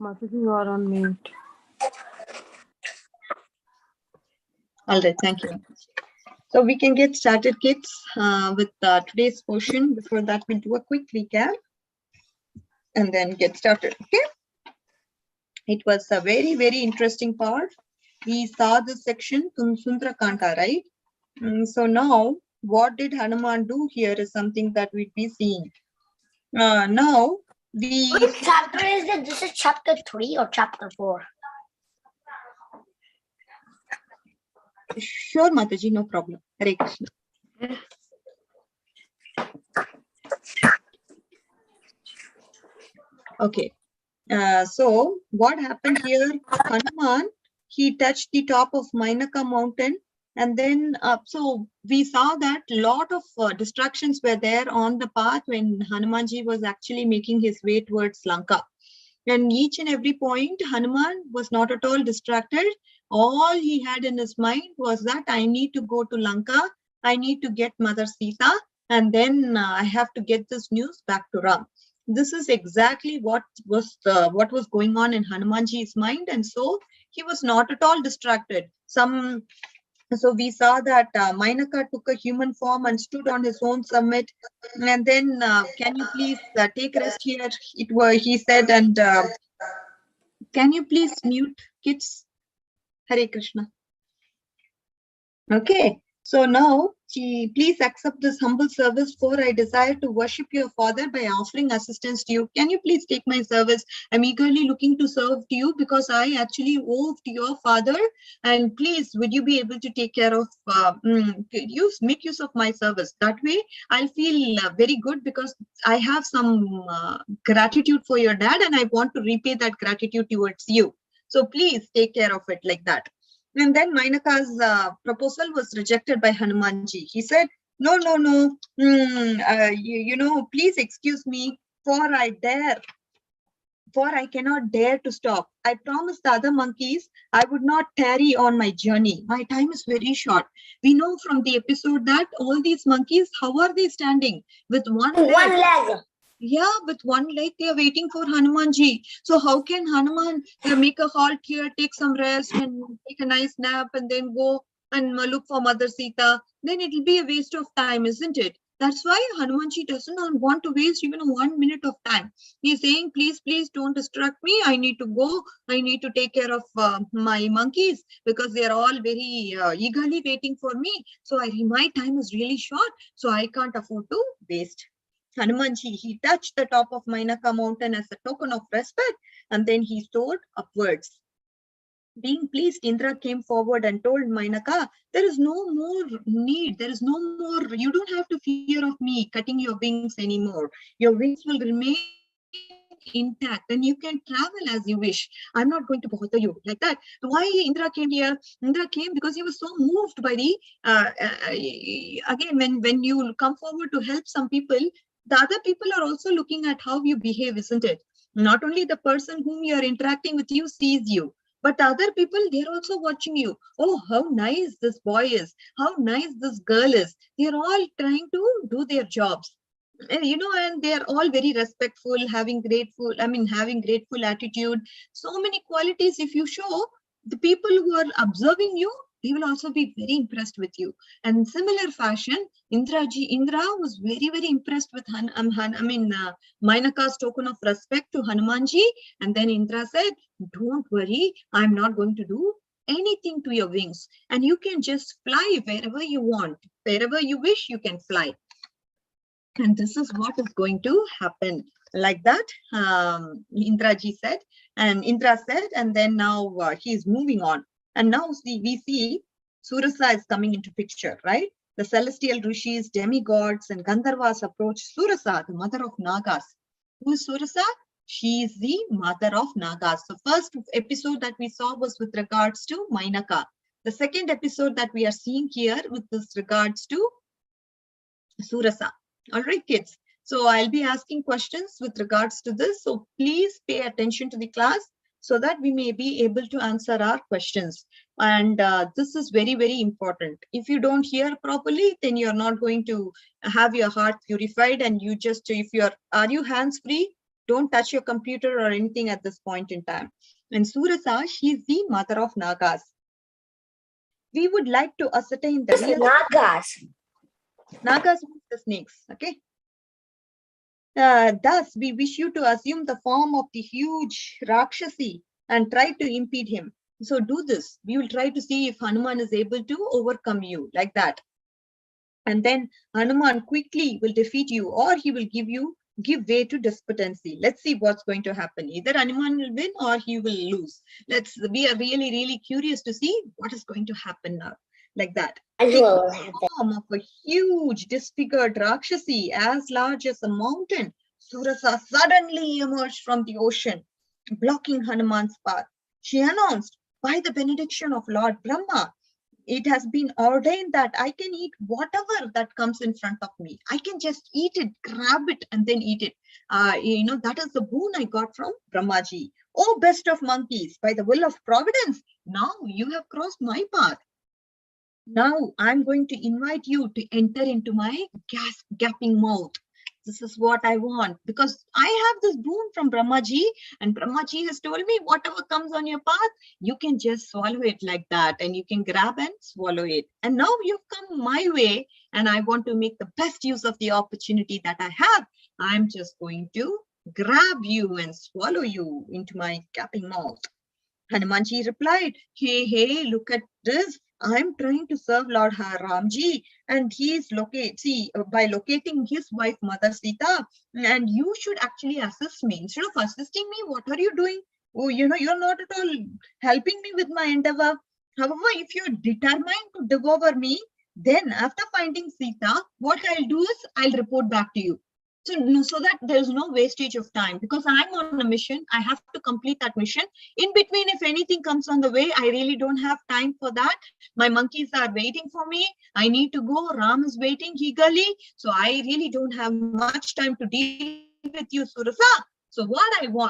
Mataji, you are on mute. All right, thank you. So we can get started, kids, with today's portion. Before that, we'll do a quick recap and then get started, okay? It was a very, very interesting part. We saw this section, Sundra Kanta, right? So now, what did Hanuman do here is something that we'd be seeing. Now, Which chapter is it? This is chapter 3 or chapter 4? Sure, Mataji, no problem. Hare Krishna. Okay. So what happened here? Hanuman, he touched the top of Mainaka mountain, and then so we saw that lot of distractions were there on the path when Hanumanji was actually making his way towards Lanka. And each and every point, Hanuman was not at all distracted. All he had in his mind was that I need to go to Lanka, I need to get Mother Sita, and then I have to get this news back to Ram. This is exactly what was going on in Hanumanji's mind, and so he was not at all distracted. So we saw that Mainaka took a human form and stood on his own summit. And then, can you please take rest here? He said, and can you please mute, kids? Hare Krishna. Okay. So now, please accept this humble service, for I desire to worship your father by offering assistance to you. Can you please take my service? I'm eagerly looking to serve to you because I actually owe to your father. And please, would you be able to take care of, make use of my service? That way, I'll feel very good because I have some gratitude for your dad and I want to repay that gratitude towards you. So please take care of it like that. And then Mainaka's proposal was rejected by Hanumanji. He said, no, please excuse me, for I cannot dare to stop. I promised the other monkeys I would not tarry on my journey. My time is very short. We know from the episode that all these monkeys, how are they standing? With one leg. Yeah, with one leg, they are waiting for Hanumanji. So how can Hanuman make a halt here, take some rest and take a nice nap and then go and look for Mother Sita? Then it will be a waste of time, isn't it? That's why Hanumanji doesn't want to waste even 1 minute of time. He's saying, please don't distract me. I need to go. I need to take care of my monkeys because they are all very eagerly waiting for me. So my time is really short. So I can't afford to waste. Hanumanji, he touched the top of Mainaka mountain as a token of respect, and then he soared upwards. Being pleased, Indra came forward and told Mainaka, there is no more need, you don't have to fear of me cutting your wings anymore. Your wings will remain intact and you can travel as you wish. I'm not going to bother you like that. Why Indra came here? Indra came because he was so moved by the, again, when you come forward to help some people, the other people are also looking at how you behave, isn't it? Not only the person whom you are interacting with you sees you, but other people, they're also watching you. Oh, how nice this boy is. How nice this girl is. They're all trying to do their jobs. And they're all very respectful, having grateful attitude. So many qualities, if you show, the people who are observing you, they will also be very impressed with you. And similar fashion, Indra was very, very impressed with Mainaka's token of respect to Hanumanji. And then Indra said, don't worry, I'm not going to do anything to your wings. And you can just fly wherever you want. Wherever you wish, you can fly. And this is what is going to happen. Like that, Indraji said, and Indra said, and then now he's moving on. And now we see Surasa is coming into picture, right? The celestial rishis, demigods, and Gandharvas approach Surasa, the mother of Nagas. Who is Surasa? She is the mother of Nagas. The first episode that we saw was with regards to Mainaka. The second episode that we are seeing here with this regards to Surasa. All right, kids. So I'll be asking questions with regards to this. So please pay attention to the class so that we may be able to answer our questions. And this is very, very important. If you don't hear properly, then you're not going to have your heart purified. And you just, are you hands-free Don't touch your computer or anything at this point in time. And Surasa, she is the mother of Nagas. We would like to ascertain the real Nagas. Nagas means the snakes. Okay. Thus, we wish you to assume the form of the huge Rakshasi and try to impede him. So do this. We will try to see if Hanuman is able to overcome you like that. And then Hanuman quickly will defeat you, or he will give way to despondency. Let's see what's going to happen. Either Hanuman will win or he will lose. We are really, really curious to see what is going to happen now. Like that. The form of a huge disfigured Rakshasi as large as a mountain, Surasa suddenly emerged from the ocean, blocking Hanuman's path. She announced, by the benediction of Lord Brahma, it has been ordained that I can eat whatever that comes in front of me. I can just eat it, grab it, and then eat it. That is the boon I got from Brahmaji. Oh, best of monkeys, by the will of Providence, now you have crossed my path. Now I'm going to invite you to enter into my gaping mouth. This is what I want, because I have this boon from Brahmaji, and Brahmaji has told me whatever comes on your path, you can just swallow it like that, and you can grab and swallow it. And now you've come my way, and I want to make the best use of the opportunity that I have. I'm just going to grab you and swallow you into my gaping mouth. Hanumanji replied, hey, look at this. I'm trying to serve Lord Ramji, and he is by locating his wife Mother Sita, and you should actually assist me. Instead of assisting me, what are you doing? Oh, you're not at all helping me with my endeavor. However, if you're determined to devour me, then after finding Sita, what I'll do is I'll report back to you. So that there's no wastage of time, because I'm on a mission. I have to complete that mission. In between, if anything comes on the way, I really don't have time for that. My monkeys are waiting for me. I need to go. Ram is waiting eagerly. So I really don't have much time to deal with you, Surasa. So what I will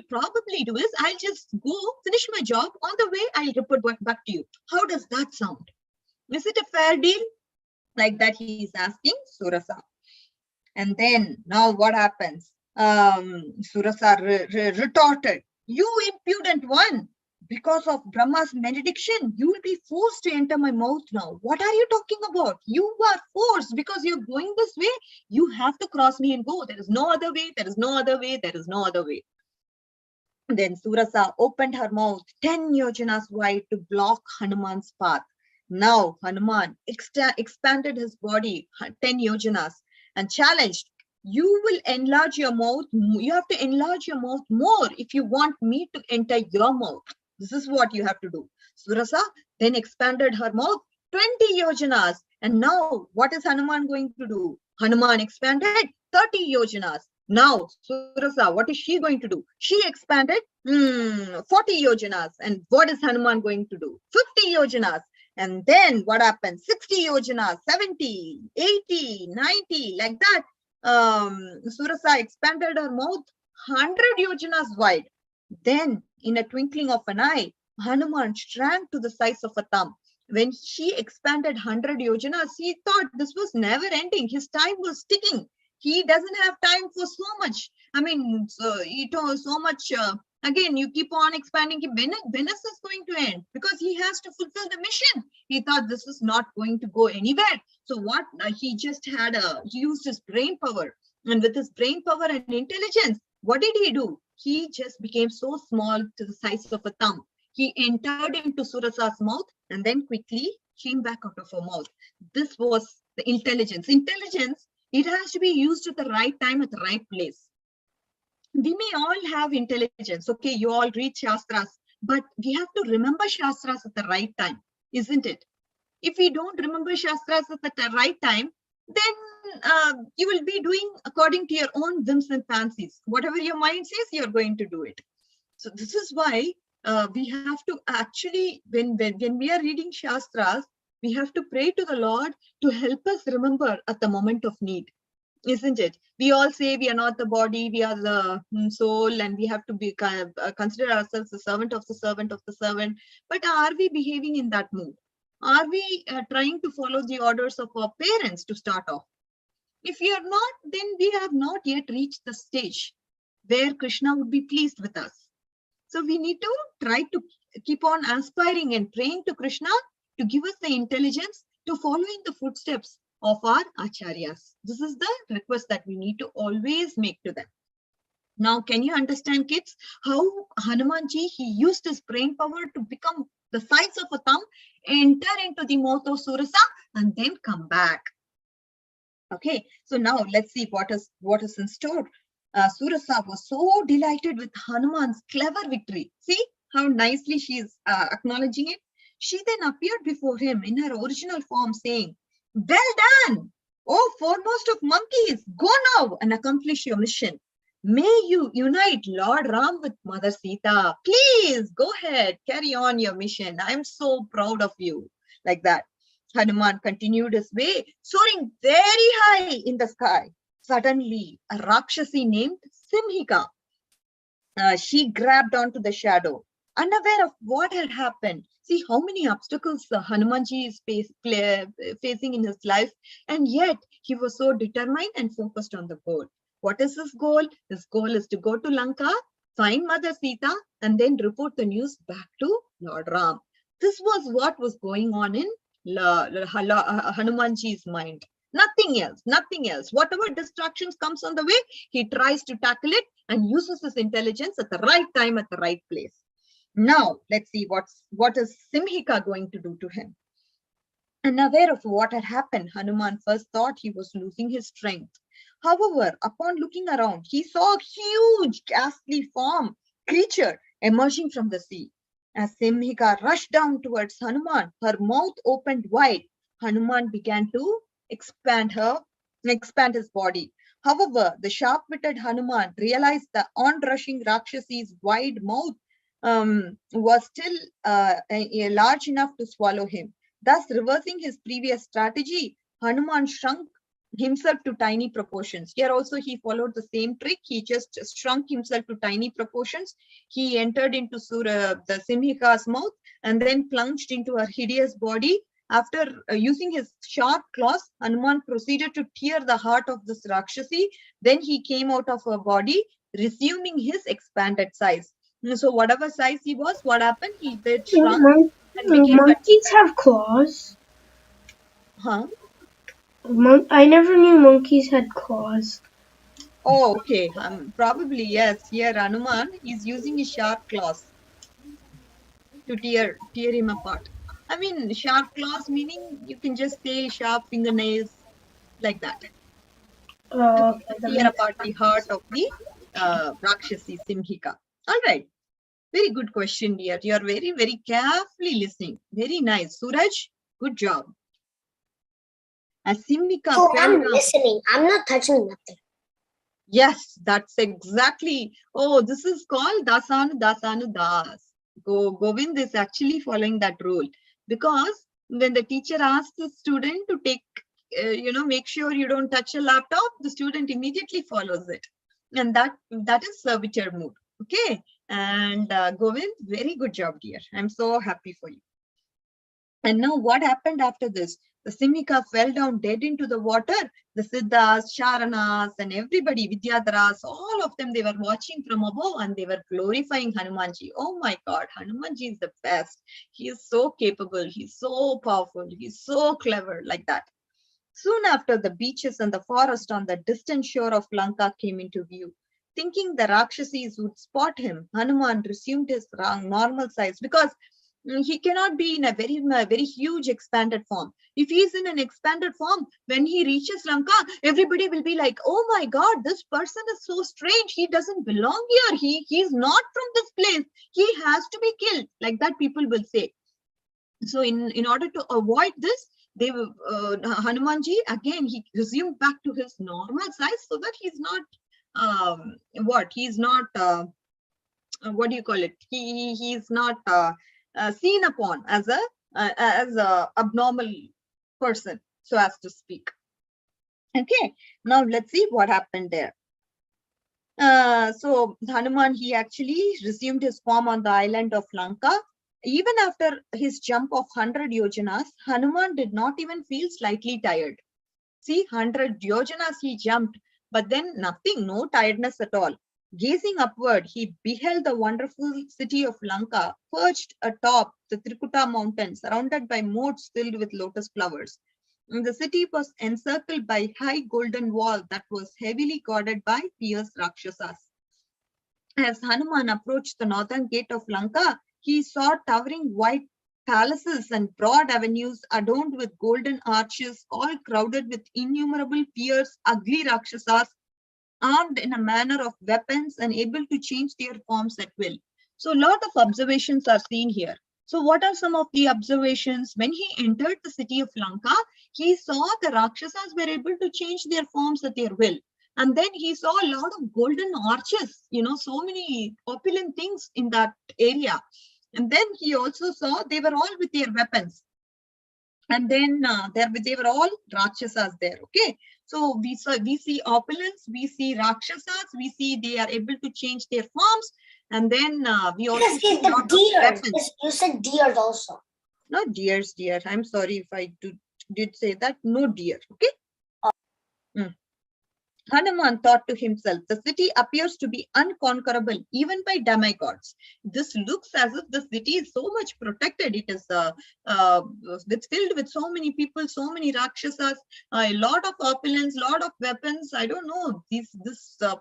probably do is I'll just go finish my job. On the way, I'll report back to you. How does that sound? Is it a fair deal? Like that he's asking Surasa. And then now what happens? Surasa retorted, you impudent one, because of Brahma's benediction, you will be forced to enter my mouth now. What are you talking about? You are forced because you're going this way. You have to cross me and go. There is no other way. There is no other way. There is no other way. Then Surasa opened her mouth 10 yojanas wide to block Hanuman's path. Now Hanuman expanded his body 10 yojanas and challenged, you will enlarge your mouth. You have to enlarge your mouth more if you want me to enter your mouth. This is what you have to do. Surasa then expanded her mouth 20 yojanas. And now what is Hanuman going to do? Hanuman expanded 30 yojanas. Now Surasa, what is she going to do? She expanded 40 yojanas. And what is Hanuman going to do? 50 yojanas. And then what happens? 60 yojanas, 70, 80, 90, like that. Surasa expanded her mouth 100 yojanas wide. Then, in a twinkling of an eye, Hanuman shrank to the size of a thumb. When she expanded 100 yojanas, he thought this was never ending. His time was ticking. He doesn't have time for so much. So much. Again, you keep on expanding. When is this going to end? Because he has to fulfill the mission. He thought this is not going to go anywhere. So what he just had, he used his brain power. And with his brain power and intelligence, what did he do? He just became so small to the size of a thumb. He entered into Surasa's mouth and then quickly came back out of her mouth. This was the intelligence. Intelligence, it has to be used at the right time, at the right place. We may all have intelligence. Okay, you all read Shastras, but we have to remember Shastras at the right time, isn't it? If we don't remember Shastras at the right time, then you will be doing according to your own whims and fancies. Whatever your mind says, you're going to do it. So this is why we have to actually, when we are reading Shastras, we have to pray to the Lord to help us remember at the moment of need. Isn't it? We all say we are not the body, we are the soul, and we have to be consider ourselves the servant of the servant of the servant. But are we behaving in that mood? Are we trying to follow the orders of our parents to start off? If we are not, then we have not yet reached the stage. where Krishna would be pleased with us. So we need to try to keep on aspiring and praying to Krishna to give us the intelligence to follow in the footsteps of our acharyas. This is the request that we need to always make to them. Now, can you understand, kids, how Hanumanji, he used his brain power to become the size of a thumb, enter into the mouth of Surasa, and then come back. Okay, so now let's see what is in store. Surasa was so delighted with Hanuman's clever victory. See how nicely she is acknowledging it. She then appeared before him in her original form, saying, "Well done, oh foremost of monkeys, go now and accomplish your mission. May you unite Lord Ram with Mother Sita. Please go ahead, carry on your mission. I'm so proud of you." Like that. Hanuman continued his way, soaring very high in the sky. Suddenly, a Rakshasi named Simhika, she grabbed onto the shadow, unaware of what had happened. See how many obstacles Hanumanji is facing in his life, and yet he was so determined and focused on the goal. What is his goal? His goal is to go to Lanka, find Mother Sita, and then report the news back to Lord Ram. This was what was going on in Hanumanji's mind. Nothing else, nothing else. Whatever distractions comes on the way, he tries to tackle it and uses his intelligence at the right time, at the right place. Now, let's see what is Simhika going to do to him. Unaware of what had happened, Hanuman first thought he was losing his strength. However, upon looking around, he saw a huge, ghastly creature emerging from the sea. As Simhika rushed down towards Hanuman, her mouth opened wide. Hanuman began to expand his body. However, the sharp-witted Hanuman realized the onrushing Rakshasi's wide mouth was still large enough to swallow him. Thus, reversing his previous strategy, Hanuman shrunk himself to tiny proportions. Here also he followed the same trick. He just shrunk himself to tiny proportions. He entered into the Simhika's mouth and then plunged into her hideous body. After using his sharp claws, Hanuman proceeded to tear the heart of this Rakshasi. Then he came out of her body, resuming his expanded size. So whatever size he was, what happened? He did shrunk and became monkeys have claws. Huh? I never knew monkeys had claws. Oh, okay. Probably yes. Here, Hanuman is using his sharp claws to tear him apart. I mean, sharp claws meaning you can just say sharp fingernails like that. Okay, Okay, to that tear makes apart the heart of the Rakshasi Simhika. All right. Very good question, dear. You are very, very carefully listening. Very nice. Suraj, good job. As Simhika So fell I'm down. listening. I'm not touching nothing. Yes, that's exactly. Oh, this is called Dasanu Das. Govind is actually following that rule, because when the teacher asks the student to take, make sure you don't touch a laptop, the student immediately follows it, and that is servitor mood. Okay, and Govind, very good job, dear. I'm so happy for you. And now what happened after this? The Simhika fell down dead into the water. The Siddhas, Sharanas, and everybody, Vidyadharas, all of them, they were watching from above and they were glorifying Hanumanji. Oh my God, Hanumanji is the best. He is so capable. He's so powerful. He's so clever, like that. Soon after, the beaches and the forest on the distant shore of Lanka came into view. Thinking the Rakshasis would spot him, Hanuman resumed his normal size, because he cannot be in a very huge expanded form. If he is in an expanded form, when he reaches Lanka, everybody will be like, oh my God, this person is so strange. He doesn't belong here. He is not from this place. He has to be killed. Like that, people will say. So in order to avoid this, they Hanumanji, again, he resumed back to his normal size, so that he's not he's not what do you call it? He's not seen upon as a abnormal person, so as to speak. Okay, now let's see what happened there. So Hanuman, he actually resumed his form on the island of Lanka. Even after his jump of 100 yojanas, Hanuman did not even feel slightly tired. See, 100 yojanas he jumped, but then nothing, no tiredness at all. Gazing upward, he beheld the wonderful city of Lanka, perched atop the Trikuta mountain, surrounded by moats filled with lotus flowers. And the city was encircled by high golden wall that was heavily guarded by fierce Rakshasas. As Hanuman approached the northern gate of Lanka, he saw towering white palaces and broad avenues adorned with golden arches, all crowded with innumerable fierce, ugly Rakshasas, armed in a manner of weapons and able to change their forms at will. So a lot of observations are seen here. So what are some of the observations? When he entered the city of Lanka, he saw the Rakshasas were able to change their forms at their will. And then he saw a lot of golden arches, so many opulent things in that area. And then he also saw they were all with their weapons. And then they were all Rakshasas there. Okay. So we see opulence, we see Rakshasas, we see they are able to change their forms. And then we also see the a lot of deers. weapons. You said deers also. Not deers, deer. I'm sorry if I did say that. No deer. Okay. Hanuman thought to himself, the city appears to be unconquerable even by demigods. This looks as if the city is so much protected. It is it's filled with so many people, so many Rakshasas, a lot of opulence, lot of weapons. I don't know. This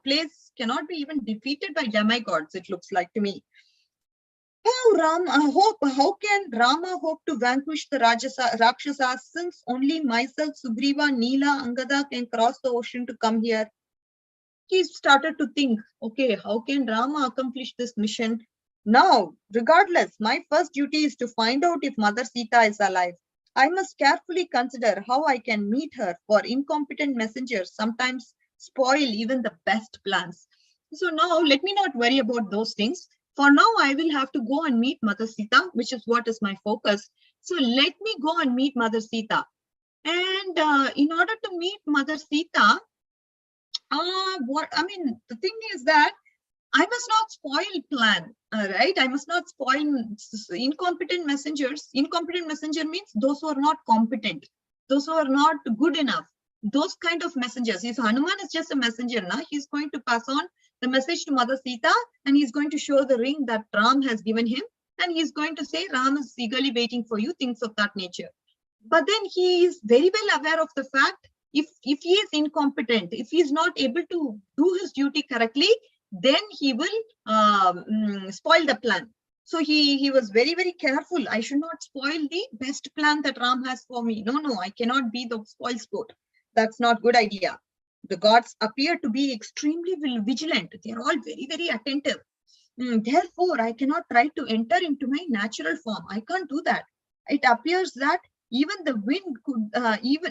place cannot be even defeated by demigods, it looks like to me. How can Rama hope to vanquish the Rakshasas since only myself, Sugriva, Neela, Angada can cross the ocean to come here? He started to think, okay, how can Rama accomplish this mission? Now, regardless, my first duty is to find out if Mother Sita is alive. I must carefully consider how I can meet her, for incompetent messengers sometimes spoil even the best plans. So now let me not worry about those things. For now, I will have to go and meet Mother Sita, which is what is my focus. So let me go and meet Mother Sita. And in order to meet Mother Sita, the thing is that I must not spoil plan, right? I must not spoil incompetent messengers. Incompetent messenger means those who are not competent, those who are not good enough, those kind of messengers. If Hanuman is just a messenger, now he's going to pass on the message to Mother Sita, and he's going to show the ring that Ram has given him, and he's going to say, Ram is eagerly waiting for you, things of that nature. But then he is very well aware of the fact, if he is incompetent, if he is not able to do his duty correctly, then he will spoil the plan. So he was very, very careful. I should not spoil the best plan that Ram has for me. No, I cannot be the spoil sport. That's not good idea. The gods appear to be extremely vigilant. They are all very, very attentive. Therefore, I cannot try to enter into my natural form. I can't do that. It appears that even the wind could,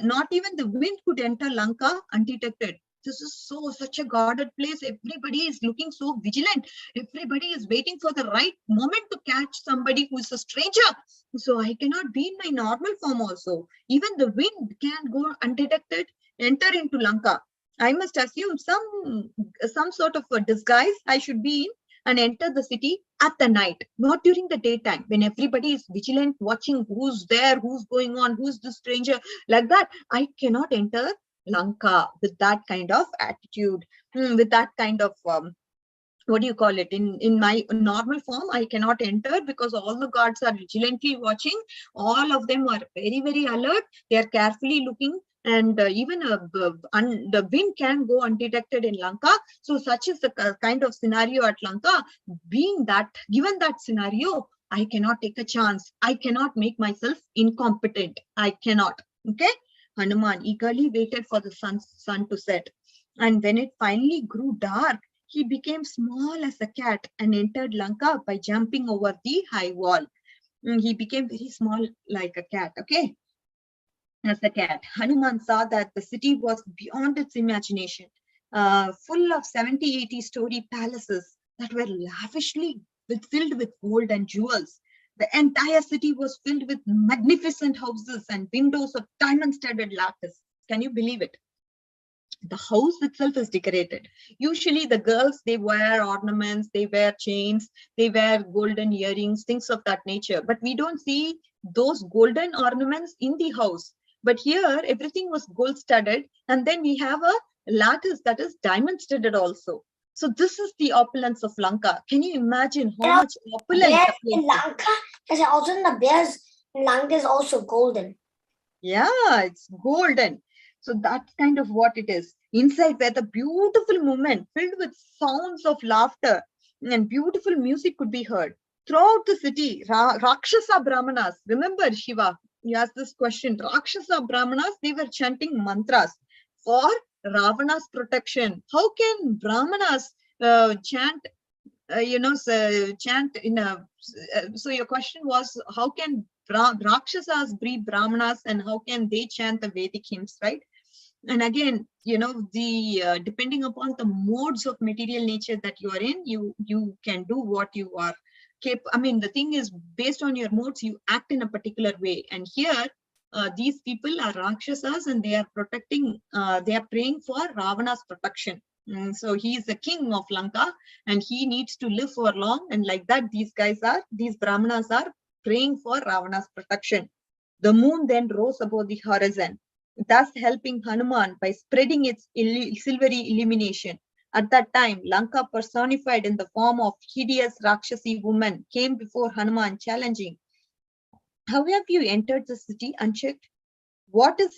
not even the wind could enter Lanka undetected. This is such a guarded place. Everybody is looking so vigilant. Everybody is waiting for the right moment to catch somebody who is a stranger. So I cannot be in my normal form also. Even the wind can go undetected, enter into Lanka. I must assume some sort of a disguise I should be in and enter the city at the night, not during the daytime, when everybody is vigilant, watching who's there, who's going on, who's the stranger, like that. I cannot enter Lanka with that kind of attitude, with that kind of what do you call it, in my normal form. I cannot enter because all the guards are vigilantly watching. All of them are very, very alert. They are carefully looking, and even the wind can go undetected in Lanka. So such is the kind of scenario at Lanka. Given that scenario, I cannot take a chance. I cannot make myself incompetent. I cannot. Okay. Hanuman eagerly waited for the sun to set. And when it finally grew dark, he became small as a cat and entered Lanka by jumping over the high wall. He became very small like a cat. Okay. As a cat, Hanuman saw that the city was beyond its imagination, full of 70-80 story palaces that were lavishly filled with gold and jewels. The entire city was filled with magnificent houses and windows of diamond-studded lattice. Can you believe it? The house itself is decorated. Usually the girls, they wear ornaments, they wear chains, they wear golden earrings, things of that nature. But we don't see those golden ornaments in the house. But here, everything was gold studded. And then we have a lattice that is diamond studded also. So this is the opulence of Lanka. Can you imagine how much opulence Bears the place in is? Lanka, there's also the bears in Lanka is also golden. Yeah, it's golden. So that's kind of what it is. Inside where the beautiful movement filled with sounds of laughter and beautiful music could be heard. Throughout the city, Rakshasa Brahmanas, remember Shiva, you asked this question. Rakshasa Brahmanas, they were chanting mantras for Ravana's protection. How can Brahmanas chant chant in a, so your question was, how can Rakshasas breed Brahmanas and how can they chant the Vedic hymns, right? And again, the depending upon the modes of material nature that you are in, you can do what you are capable. I mean, the thing is, based on your modes, you act in a particular way. And here, these people are Rakshasas and they are protecting, they are praying for Ravana's protection. So he is the king of Lanka and he needs to live for long. And like that, these Brahmanas are praying for Ravana's protection. The moon then rose above the horizon, thus helping Hanuman by spreading its silvery illumination. At that time, Lanka, personified in the form of hideous Rakshasi woman, came before Hanuman, challenging, "How have you entered the city unchecked? What is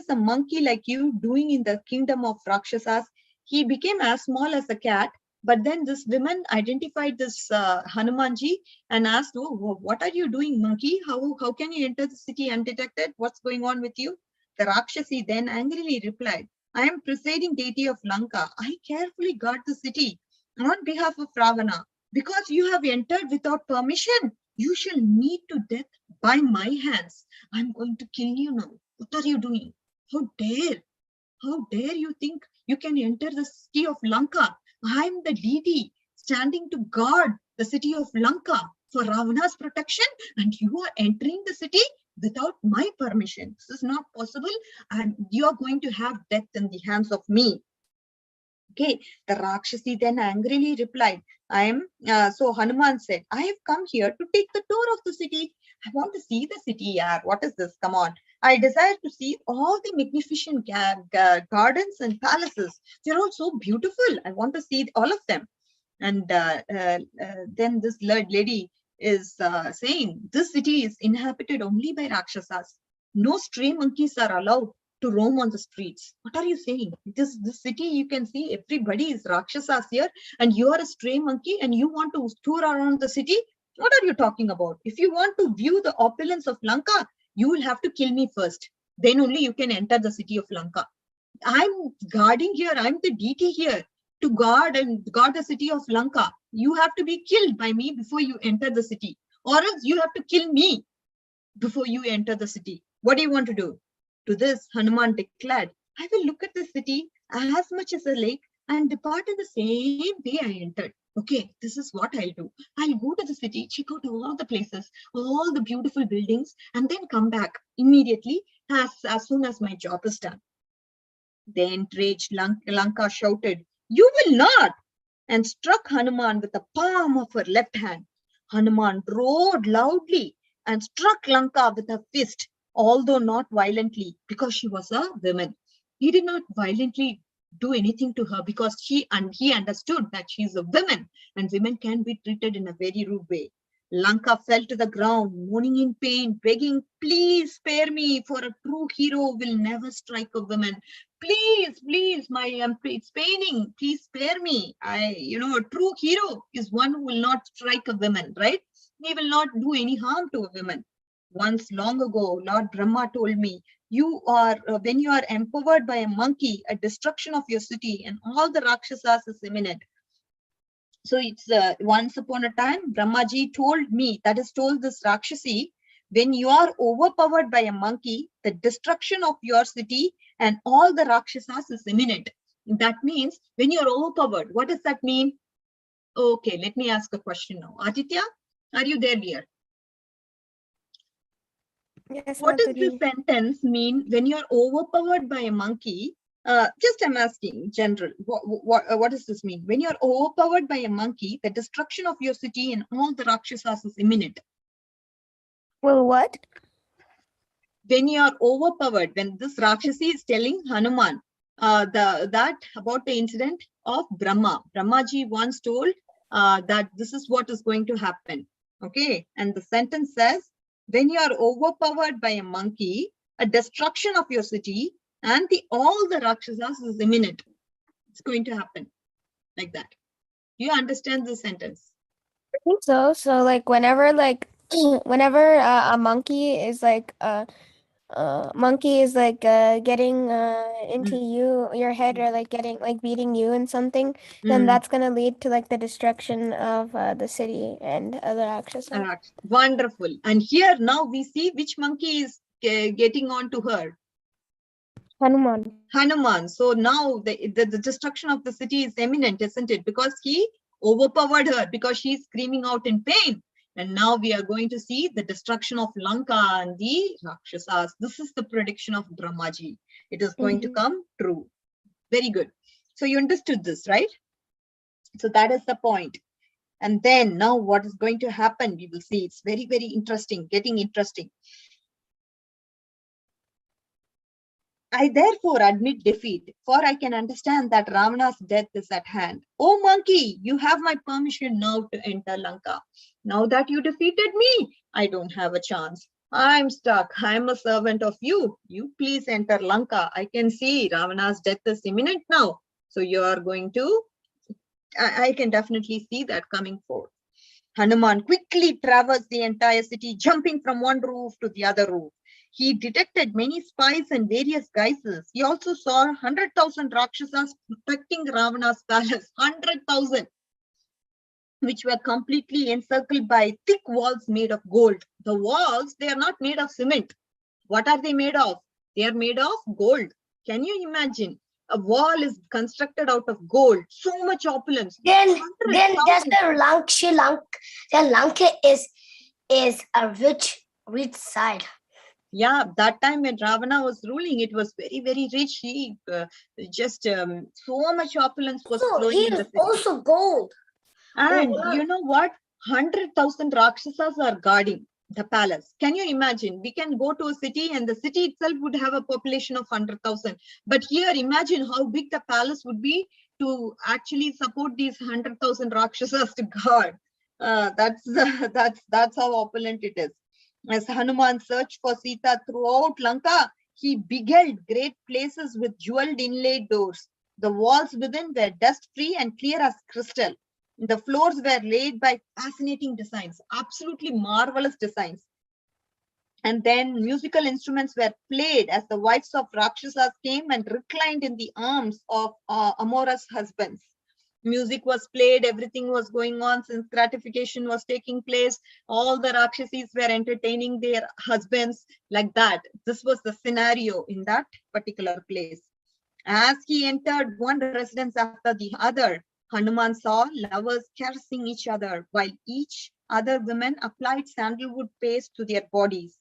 a monkey like you doing in the kingdom of Rakshasas?" He became as small as a cat, but then this woman identified this Hanumanji and asked, "Oh, what are you doing, monkey? How can you enter the city undetected? What's going on with you?" The Rakshasi then angrily replied, "I am presiding deity of Lanka. I carefully guard the city on behalf of Ravana. Because you have entered without permission, you shall meet to death by my hands. I'm going to kill you now. What are you doing? How dare you think you can enter the city of Lanka? I'm the deity standing to guard the city of Lanka for Ravana's protection, and you are entering the city without my permission. This is not possible, and you are going to have death in the hands of me." Okay, the Rakshasi then angrily replied, so Hanuman said, "I have come here to take the tour of the city. I want to see the city, yaar. What is this? Come on. I desire to see all the magnificent gardens and palaces. They're all so beautiful. I want to see all of them." And then this lady is saying, "This city is inhabited only by Rakshasas. No stray monkeys are allowed to roam on the streets." What are you saying? This city, you can see everybody is Rakshasas here, and you are a stray monkey and you want to tour around the city? What are you talking about? If you want to view the opulence of Lanka, you will have to kill me first. Then only you can enter the city of Lanka. I'm guarding here. I'm the deity here to guard the city of Lanka. You have to be killed by me before you enter the city, or else you have to kill me before you enter the city. What do you want to do? To this, Hanuman declared, "I will look at the city as much as a lake and depart in the same way I entered." Okay, this is what I'll do. I'll go to the city, check out all the places, all the beautiful buildings, and then come back immediately as soon as my job is done. The enraged Lanka shouted, "You will not!" and struck Hanuman with the palm of her left hand. Hanuman roared loudly and struck Lanka with a fist, although not violently, because she was a woman. He did not violently do anything to her because he understood that she is a woman and women can be treated in a very rude way. Lanka fell to the ground, moaning in pain, begging, "Please spare me, for a true hero will never strike a woman. Please, it's paining. Please spare me. A true hero is one who will not strike a woman, right? He will not do any harm to a woman. Once long ago, Lord Brahma told me, when you are empowered by a monkey, a destruction of your city and all the Rakshasas is imminent." So it's once upon a time, Brahmaji told me, that is told this Rakshasi, when you are overpowered by a monkey, the destruction of your city and all the Rakshasas is imminent. That means when you're overpowered, what does that mean? Okay, let me ask a question now. Aditya, are you there, dear? Yes, What does this Mataji. sentence mean when you're overpowered by a monkey? Just I'm asking, general, what does this mean? When you're overpowered by a monkey, the destruction of your city and all the Rakshasas is imminent. Well, what? When you're overpowered, when this Rakshasi is telling Hanuman about the incident, of Brahma. Brahmaji once told that this is what is going to happen. Okay, and the sentence says, when you are overpowered by a monkey, a destruction of your city and all the Rakshasas is imminent. It's going to happen like that. Do you understand this sentence? I think so. So like whenever whenever a monkey is getting into your head, or like getting like beating you and something, then that's gonna lead to like the destruction of the city and other Rakshasas. Wonderful. And here now we see which monkey is getting on to her. Hanuman. So now the destruction of the city is imminent, isn't it? Because he overpowered her, because she's screaming out in pain. And now we are going to see the destruction of Lanka and the Rakshasas. This is the prediction of Brahmaji. It is going to come true. Very good. So you understood this, right? So that is the point. And then now what is going to happen? We will see. It's very, very interesting, getting interesting. I therefore admit defeat, for I can understand that Ravana's death is at hand. Oh monkey, you have my permission now to enter Lanka. Now that you defeated me, I don't have a chance. I'm stuck. I'm a servant of you. You please enter Lanka. I can see Ravana's death is imminent now. So you are going to, I can definitely see that coming forth. Hanuman quickly traversed the entire city, jumping from one roof to the other roof. He detected many spies in various guises. He also saw 100,000 Rakshasas protecting Ravana's palace, 100,000, which were completely encircled by thick walls made of gold. The walls, they are not made of cement. What are they made of? They are made of gold. Can you imagine? A wall is constructed out of gold. So much opulence. Then there's the Lanka is a rich side. Yeah, that time when Ravana was ruling, it was very, very rich. He so much opulence was flowing in the city. Also gold. And you know what? 100,000 Rakshasas are guarding the palace. Can you imagine? We can go to a city and the city itself would have a population of 100,000. But here, imagine how big the palace would be to actually support these 100,000 Rakshasas to guard. That's how opulent it is. As Hanuman searched for Sita throughout Lanka, he beheld great places with jeweled inlaid doors. The walls within were dust-free and clear as crystal. The floors were laid by fascinating designs, absolutely marvelous designs. And then musical instruments were played as the wives of Rakshasas came and reclined in the arms of amorous husbands. Music was played, everything was going on since gratification was taking place. All the Rakshasis were entertaining their husbands like that. This was the scenario in that particular place. As he entered one residence after the other, Hanuman saw lovers caressing each other while each other women applied sandalwood paste to their bodies.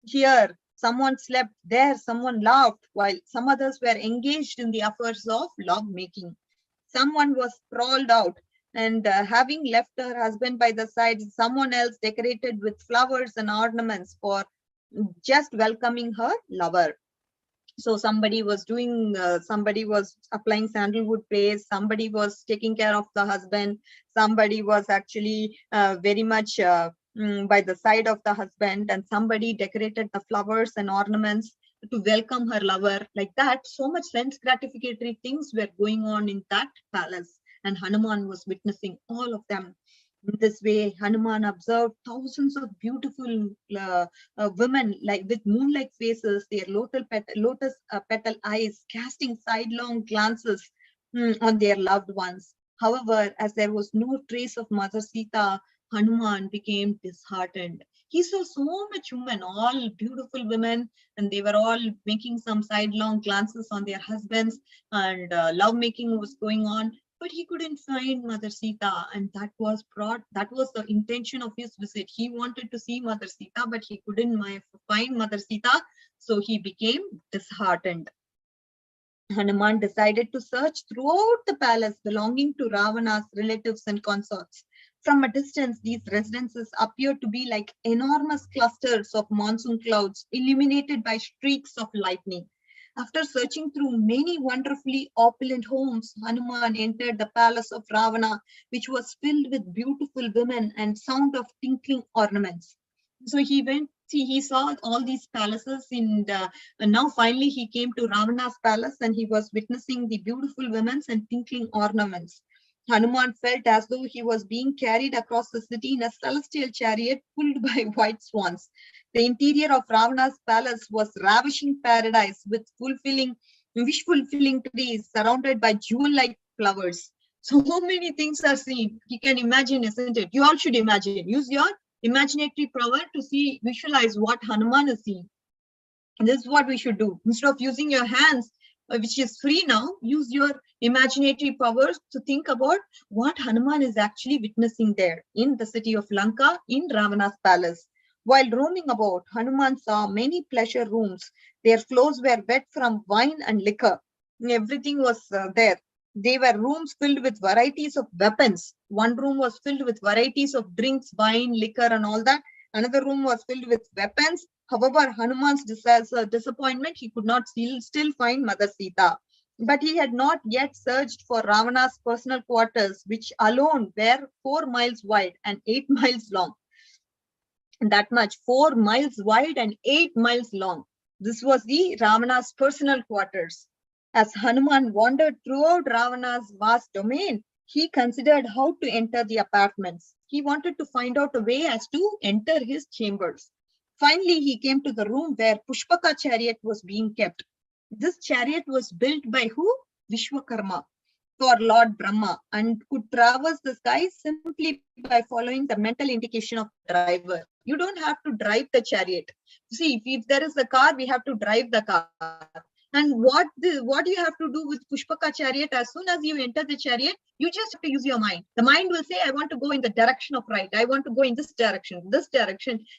Here, someone slept, there someone laughed, while some others were engaged in the affairs of love making. Someone was sprawled out and having left her husband by the side, someone else decorated with flowers and ornaments for just welcoming her lover. So somebody was applying sandalwood paste, somebody was taking care of the husband, somebody was actually very much by the side of the husband, and somebody decorated the flowers and ornaments to welcome her lover. Like that, so much sense gratificatory things were going on in that palace, and Hanuman was witnessing all of them. In this way, Hanuman observed thousands of beautiful women, like with moon-like faces, their lotus petal eyes casting sidelong glances on their loved ones. However, as there was no trace of Mother Sita, Hanuman became disheartened. He saw so much women, all beautiful women, and they were all making some sidelong glances on their husbands, and lovemaking was going on. But he couldn't find Mother Sita, and that was the intention of his visit. He wanted to see Mother Sita, but he couldn't find Mother Sita, so he became disheartened. Hanuman decided to search throughout the palace belonging to Ravana's relatives and consorts. From a distance, these residences appeared to be like enormous clusters of monsoon clouds illuminated by streaks of lightning. After searching through many wonderfully opulent homes, Hanuman entered the palace of Ravana, which was filled with beautiful women and sound of tinkling ornaments. So he went, he saw all these palaces and now finally he came to Ravana's palace and he was witnessing the beautiful women and tinkling ornaments. Hanuman felt as though he was being carried across the city in a celestial chariot pulled by white swans. The interior of Ravana's palace was ravishing paradise with wish-fulfilling trees surrounded by jewel-like flowers. So many things are seen. You can imagine, isn't it? You all should imagine. Use your imaginatory power to see, visualize what Hanuman is seeing. And this is what we should do. Instead of using your hands, which is free now, use your imaginatory powers to think about what Hanuman is actually witnessing there in the city of Lanka, in Ravana's palace. While roaming about, Hanuman saw many pleasure rooms. Their floors were wet from wine and liquor. Everything was there. They were rooms filled with varieties of weapons. One room was filled with varieties of drinks, wine, liquor, and all that. Another room was filled with weapons. However, Hanuman's disappointment, he could not still find Mother Sita. But he had not yet searched for Ravana's personal quarters, which alone were 4 miles wide and 8 miles long. That much, 4 miles wide and 8 miles long. This was the Ravana's personal quarters. As Hanuman wandered throughout Ravana's vast domain, he considered how to enter the apartments. He wanted to find out a way as to enter his chambers. Finally, he came to the room where Pushpaka chariot was being kept. This chariot was built by who? Vishwakarma for Lord Brahma and could traverse the sky simply by following the mental indication of the driver. You don't have to drive the chariot. See, if there is a car, we have to drive the car. And what you have to do with Pushpaka chariot, as soon as you enter the chariot, you just have to use your mind. The mind will say, I want to go in the direction of right. I want to go in this direction.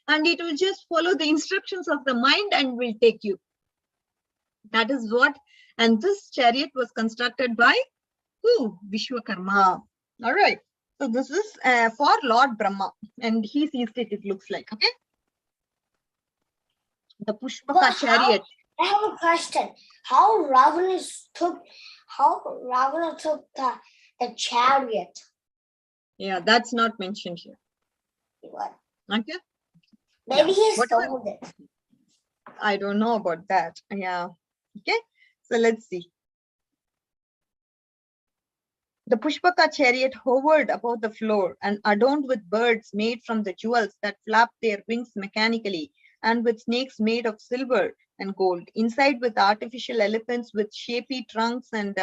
And it will just follow the instructions of the mind and will take you. That is what, and this chariot was constructed by who? Vishwakarma. All right. So this is for Lord Brahma and he sees it, it looks like, okay? The Pushpaka chariot. I have a question. How Ravana took the chariot? Yeah, that's not mentioned here. What? Okay. Maybe he stole it. I don't know about that. Yeah. Okay. So let's see. The Pushpaka chariot hovered above the floor and adorned with birds made from the jewels that flapped their wings mechanically, and with snakes made of silver and gold. Inside with artificial elephants with shapy trunks and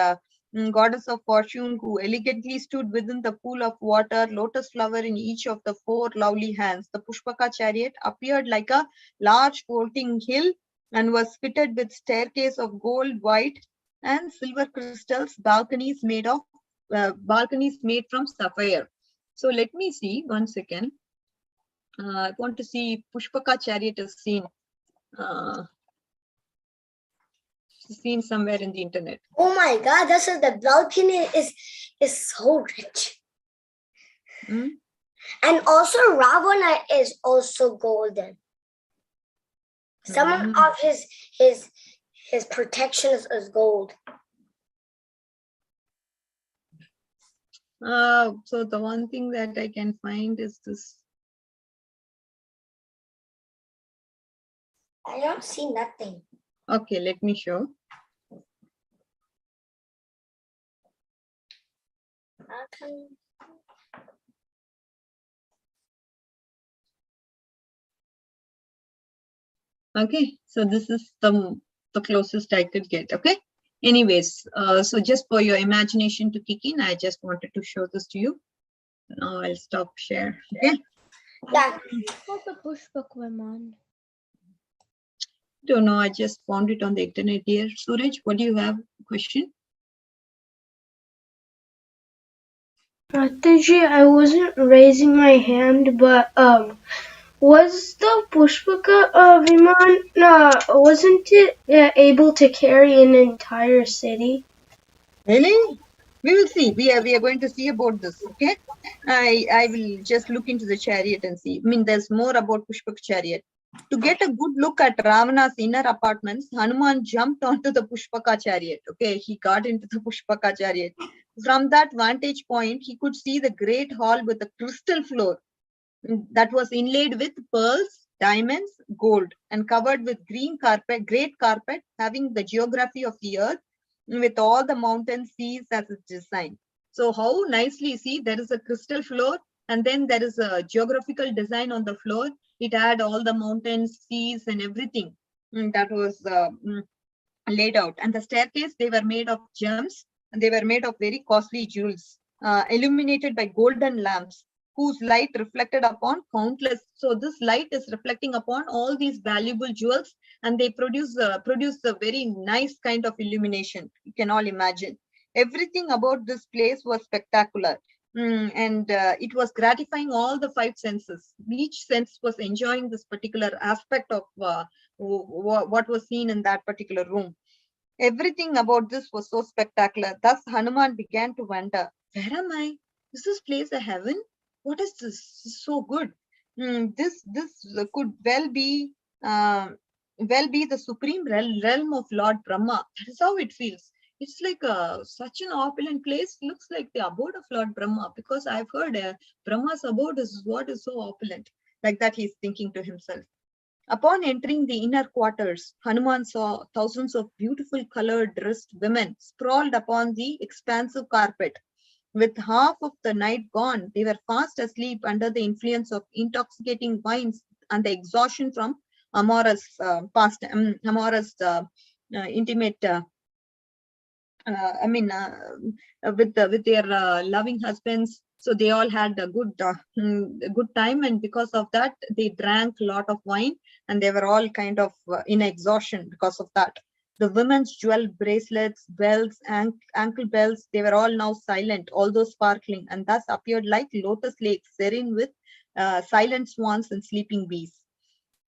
goddess of fortune who elegantly stood within the pool of water, lotus flower in each of the 4 lovely hands. The Pushpaka chariot appeared like a large floating hill and was fitted with staircase of gold, white, and silver crystals, balconies made from sapphire. So let me see 1 second. I want to see Pushpaka chariot is seen. Seen somewhere in the internet. Oh my God! This is the balcony is so rich. And also Ravana is also golden. Some of his protection is gold. So the one thing that I can find is this. I don't see nothing. Okay, let me show. Okay, so this is the closest I could get. Okay. Anyways, so just for your imagination to kick in, I just wanted to show this to you. Now I'll stop share. Okay. Yeah. What's the Pushpak woman? Don't know. I just found it on the internet here. Suraj, what do you have? Question? Mataji, I wasn't raising my hand, but was the Pushpaka Viman, wasn't it able to carry an entire city? Really? We will see. We are going to see about this. Okay. I will just look into the chariot and see. I mean, there's more about Pushpaka chariot. To get a good look at Ravana's inner apartments, Hanuman jumped onto the Pushpaka chariot. Okay, he got into the Pushpaka chariot. From that vantage point, he could see the great hall with a crystal floor that was inlaid with pearls, diamonds, gold, and covered with green carpet, great carpet, having the geography of the earth with all the mountains, seas as its design. So how nicely, see, there is a crystal floor, and then there is a geographical design on the floor. It had all the mountains, seas, and everything that was laid out. And the staircase, they were made of gems, and they were made of very costly jewels, illuminated by golden lamps, whose light reflected upon countless. So this light is reflecting upon all these valuable jewels, and they produce a very nice kind of illumination. You can all imagine. Everything about this place was spectacular. And it was gratifying all the five senses. Each sense was enjoying this particular aspect of what was seen in that particular room. Everything about this was so spectacular. Thus, Hanuman began to wonder, where am I? Is this place a heaven? What is this? This is so good. This could well be the supreme realm of Lord Brahma. That is how it feels. It's like such an opulent place. Looks like the abode of Lord Brahma, because I've heard Brahma's abode is what is so opulent. Like that, he's thinking to himself. Upon entering the inner quarters, Hanuman saw thousands of beautiful colored dressed women sprawled upon the expansive carpet. With half of the night gone, they were fast asleep under the influence of intoxicating wines and the exhaustion from amorous intimate with their loving husbands. So they all had a good time, and because of that, they drank a lot of wine, and they were all kind of in exhaustion because of that. The women's jewel bracelets, bells, ankle bells, they were all now silent, although sparkling, and thus appeared like lotus lakes serene with silent swans and sleeping bees.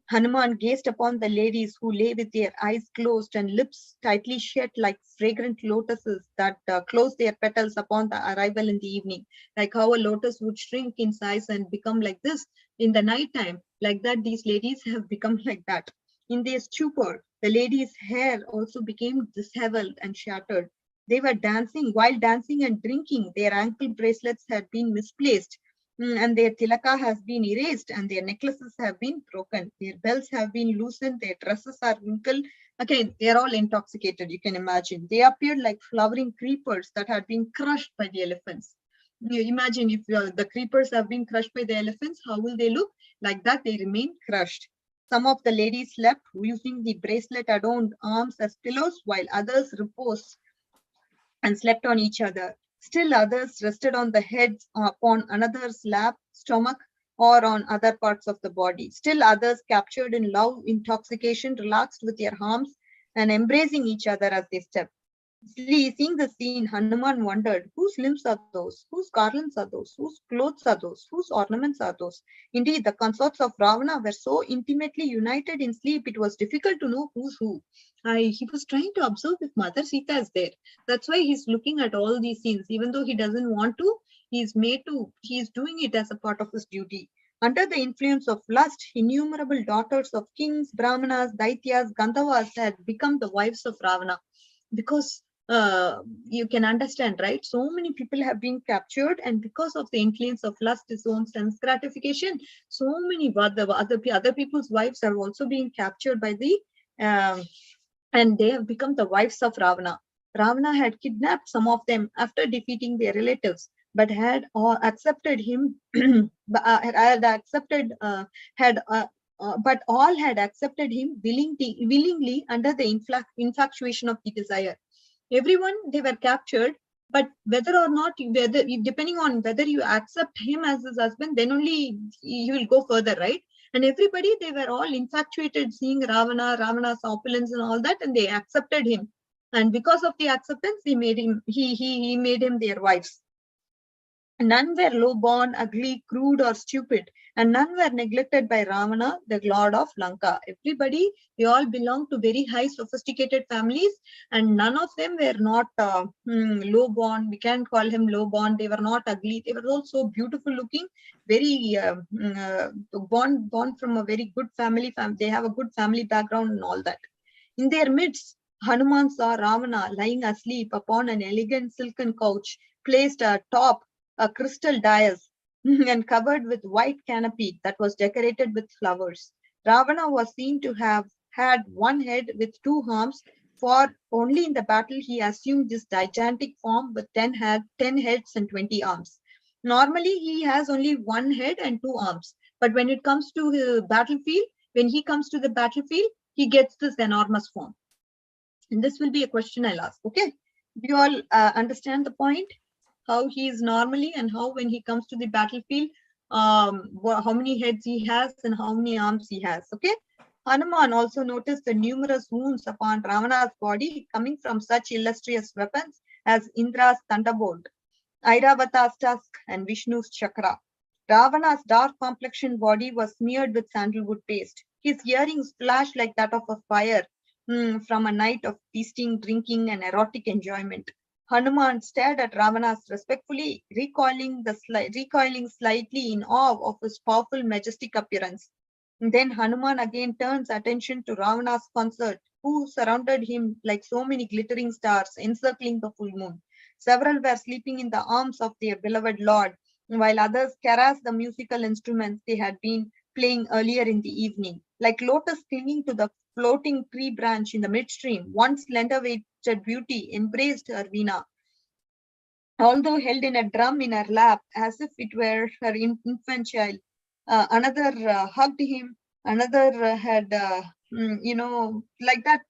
Hanuman gazed upon the ladies who lay with their eyes closed and lips tightly shut like fragrant lotuses that close their petals upon the arrival in the evening. Like how a lotus would shrink in size and become like this in the night time. Like that, these ladies have become like that. In their stupor, the ladies' hair also became disheveled and shattered. They were dancing. While dancing and drinking, their ankle bracelets had been misplaced, and their tilaka has been erased, and their necklaces have been broken, their belts have been loosened, their dresses are wrinkled. Again, they are all intoxicated, you can imagine. They appeared like flowering creepers that had been crushed by the elephants. You imagine if the creepers have been crushed by the elephants, how will they look? Like that, they remain crushed. Some of the ladies slept using the bracelet adorned arms as pillows, while others reposed and slept on each other. Still others rested on the heads upon another's lap, stomach, or on other parts of the body. Still others, captured in love, intoxication, relaxed with their arms and embracing each other as they stepped. Seeing the scene, Hanuman wondered, whose limbs are those? Whose garlands are those? Whose clothes are those? Whose ornaments are those? Indeed, the consorts of Ravana were so intimately united in sleep, it was difficult to know who's who. He was trying to observe if Mother Sita is there. That's why he's looking at all these scenes. Even though he doesn't want to, he's doing it as a part of his duty. Under the influence of lust, innumerable daughters of kings, Brahmanas, Daityas, Gandhavas had become the wives of Ravana. Because you can understand, right? So many people have been captured, and because of the influence of lust, his own sense gratification, so many other people's wives have also been captured by the and they have become the wives of Ravana. Ravana had kidnapped some of them after defeating their relatives, but had accepted him. But all had accepted him willingly under the infatuation of the desire. Everyone, they were captured, but whether or not, depending on whether you accept him as his husband, then only you will go further, right? And everybody, they were all infatuated seeing Ravana's opulence and all that, and they accepted him. And because of the acceptance, he made him their wives. None were low-born, ugly, crude, or stupid, and none were neglected by Ravana, the lord of Lanka. Everybody, they all belonged to very high, sophisticated families, and none of them were not low-born. We can't call him low-born. They were not ugly. They were all so beautiful-looking, very born from a very good family. They have a good family background and all that. In their midst, Hanuman saw Ravana lying asleep upon an elegant silken couch placed atop a crystal dais and covered with white canopy that was decorated with flowers. Ravana was seen to have had one head with two arms, for only in the battle he assumed this gigantic form with 10 heads and 20 arms. Normally, he has only one head and two arms, but when it comes to the battlefield, when he comes to the battlefield, he gets this enormous form. And this will be a question I'll ask. Okay, do you all understand the point? How he is normally and how when he comes to the battlefield, how many heads he has and how many arms he has. Okay. Hanuman also noticed the numerous wounds upon Ravana's body coming from such illustrious weapons as Indra's thunderbolt, Airavata's tusk, and Vishnu's chakra. Ravana's dark complexioned body was smeared with sandalwood paste. His earrings flashed like that of a fire from a night of feasting, drinking, and erotic enjoyment. Hanuman stared at Ravana respectfully, recoiling slightly in awe of his powerful, majestic appearance. And then Hanuman again turns attention to Ravana's consort, who surrounded him like so many glittering stars encircling the full moon. Several were sleeping in the arms of their beloved lord, while others caressed the musical instruments they had been playing earlier in the evening. Like lotus clinging to the floating tree branch in the midstream, one slender-waisted beauty embraced her veena, although held in a drum in her lap as if it were her infant child. Another hugged him, another had, like that,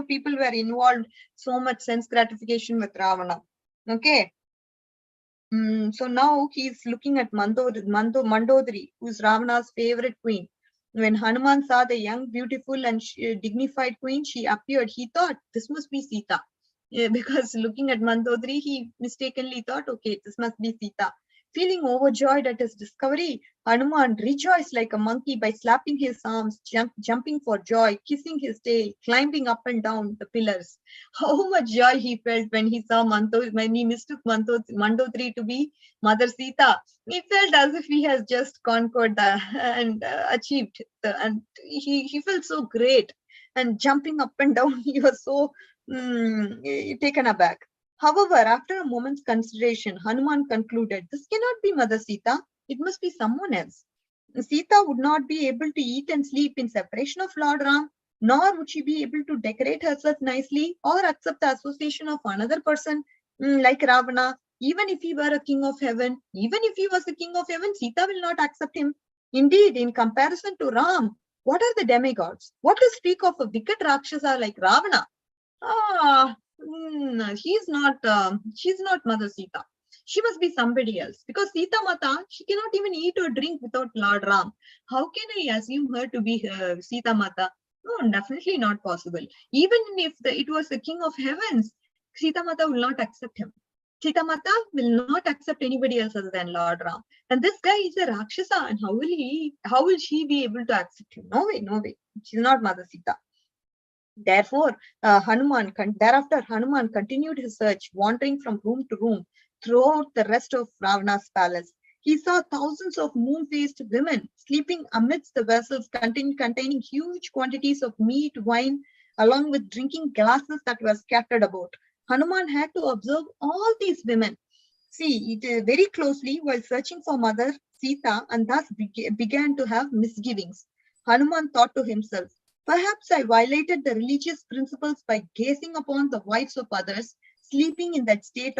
people were involved, so much sense gratification with Ravana. Okay. So now he's looking at Mandodari, who's Ravana's favorite queen. When Hanuman saw the young, beautiful, and dignified queen, she appeared. He thought this must be Sita. Because looking at Mandodari, he mistakenly thought, okay, this must be Sita. Feeling overjoyed at his discovery, Hanuman rejoiced like a monkey by slapping his arms, jumping for joy, kissing his tail, climbing up and down the pillars. How much joy he felt when he saw when he mistook Mandodari to be Mother Sita. He felt as if he has just conquered and achieved, and he felt so great. And jumping up and down, he was so taken aback. However, after a moment's consideration, Hanuman concluded, this cannot be Mother Sita. It must be someone else. Sita would not be able to eat and sleep in separation of Lord Ram, nor would she be able to decorate herself nicely or accept the association of another person like Ravana. Even if he were a king of heaven, even if he was a king of heaven, Sita will not accept him. Indeed, in comparison to Ram, what are the demigods? What to speak of a wicked Rakshasa like Ravana? She's not Mother Sita. She must be somebody else, because Sita Mata, she cannot even eat or drink without Lord Ram. How can I assume her to be Sita Mata? No, definitely not possible. Even if it was the king of heavens, Sita Mata will not accept him. Sita Mata will not accept anybody else other than Lord Ram. And this guy is a Rakshasa, and how will she be able to accept him? No way, no way. She's not Mother Sita. Therefore, thereafter Hanuman continued his search, wandering from room to room throughout the rest of Ravana's palace. He saw thousands of moon-faced women sleeping amidst the vessels containing huge quantities of meat, wine, along with drinking glasses that were scattered about. Hanuman had to observe all these women, see it very closely while searching for Mother Sita, and thus began to have misgivings. Hanuman thought to himself, perhaps I violated the religious principles by gazing upon the wives of others, sleeping in this state.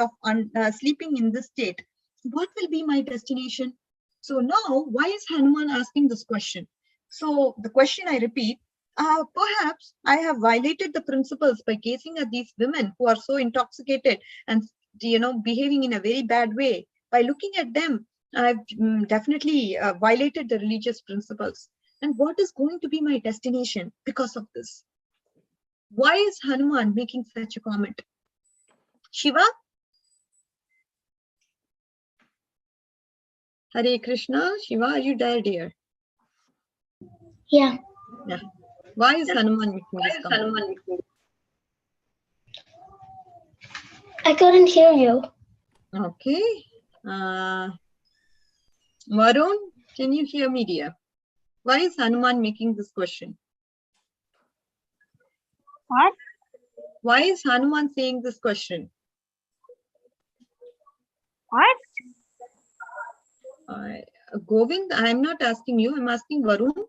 What will be my destination? So now, why is Hanuman asking this question? So the question I repeat, perhaps I have violated the principles by gazing at these women who are so intoxicated and behaving in a very bad way. By looking at them, I've definitely violated the religious principles. And what is going to be my destination because of this? Why is Hanuman making such a comment? Shiva? Hare Krishna. Shiva, are you there, dear? Yeah. Yeah. Why is Hanuman making this comment? I couldn't hear you. Okay. Varun, can you hear me, dear? Why is Hanuman making this question? What? Why is Hanuman saying this question? What? Govind, I'm not asking you, I'm asking Varun.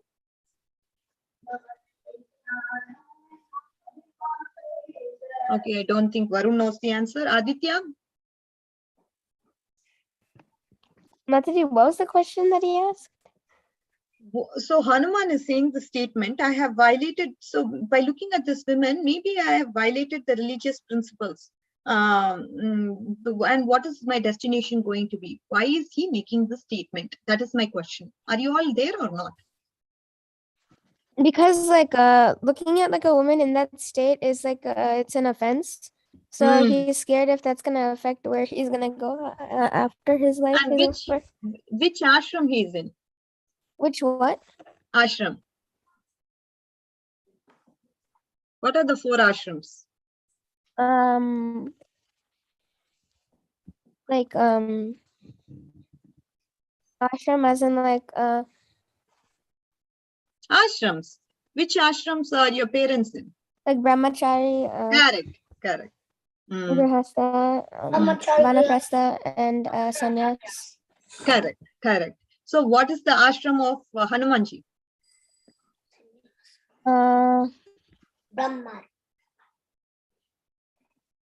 Okay, I don't think Varun knows the answer. Aditya? Mataji, what was the question that he asked? So Hanuman is saying the statement, I have violated, so by looking at this woman, maybe I have violated the religious principles. And what is my destination going to be? Why is he making this statement? That is my question. Are you all there or not? Because like looking at like a woman in that state is like it's an offense. So he's scared if that's gonna affect where he's gonna go after his life And is over. which ashram he is in? Which what? Ashram. What are the 4 ashrams? Like ashram as in like Ashrams. Which ashrams are your parents in? like brahmachari, Correct. grihastha, vanaprastha, and sannyas. Correct. So what is the ashram of Hanumanji?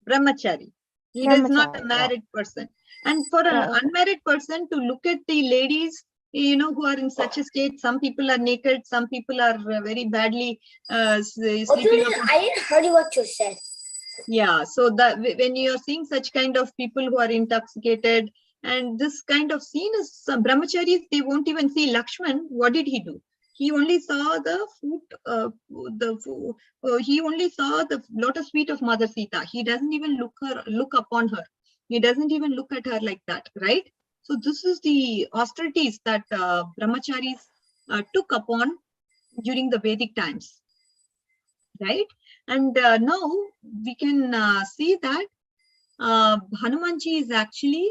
Brahmachari. He is not a married person. And for an unmarried person to look at the ladies, who are in such a state, some people are naked, some people are very badly sleeping. I didn't hear what you said. Yeah, so that when you are seeing such kind of people who are intoxicated, and this kind of scene is brahmacharis, they won't even see Lakshman. What did he do? He only saw the he only saw the lotus feet of Mother Sita. He doesn't even look upon her. He doesn't even look at her like that, right? So this is the austerities that brahmacharis took upon during the Vedic times, right? And now we can see that Hanumanji is actually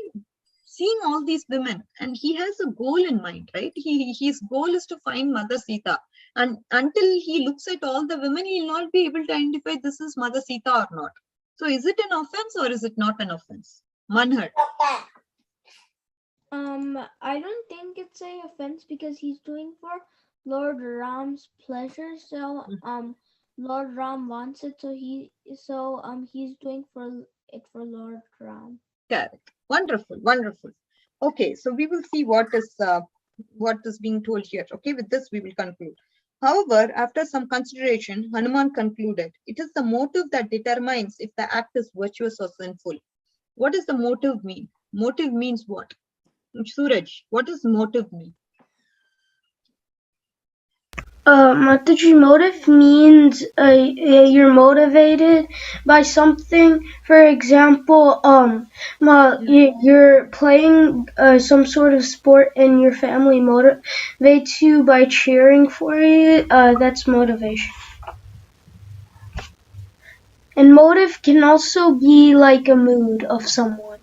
seeing all these women, and he has a goal in mind, right? His goal is to find Mother Sita, and until he looks at all the women, he will not be able to identify this is Mother Sita or not. So is it an offense or is it not an offense? Manhar. I don't think it's a offense because he's doing for Lord Ram's pleasure. So Lord Ram wants it, so he's doing for Lord Ram. Correct. Wonderful. Okay, so we will see what is being told here. Okay, with this we will conclude. However, after some consideration, Hanuman concluded, it is the motive that determines if the act is virtuous or sinful. What does the motive mean? Motive means what? Suraj, what does motive mean? Mataji, motive means you're motivated by something. For example, you're playing some sort of sport and your family motivates you by cheering for you. That's motivation. And motive can also be like a mood of someone.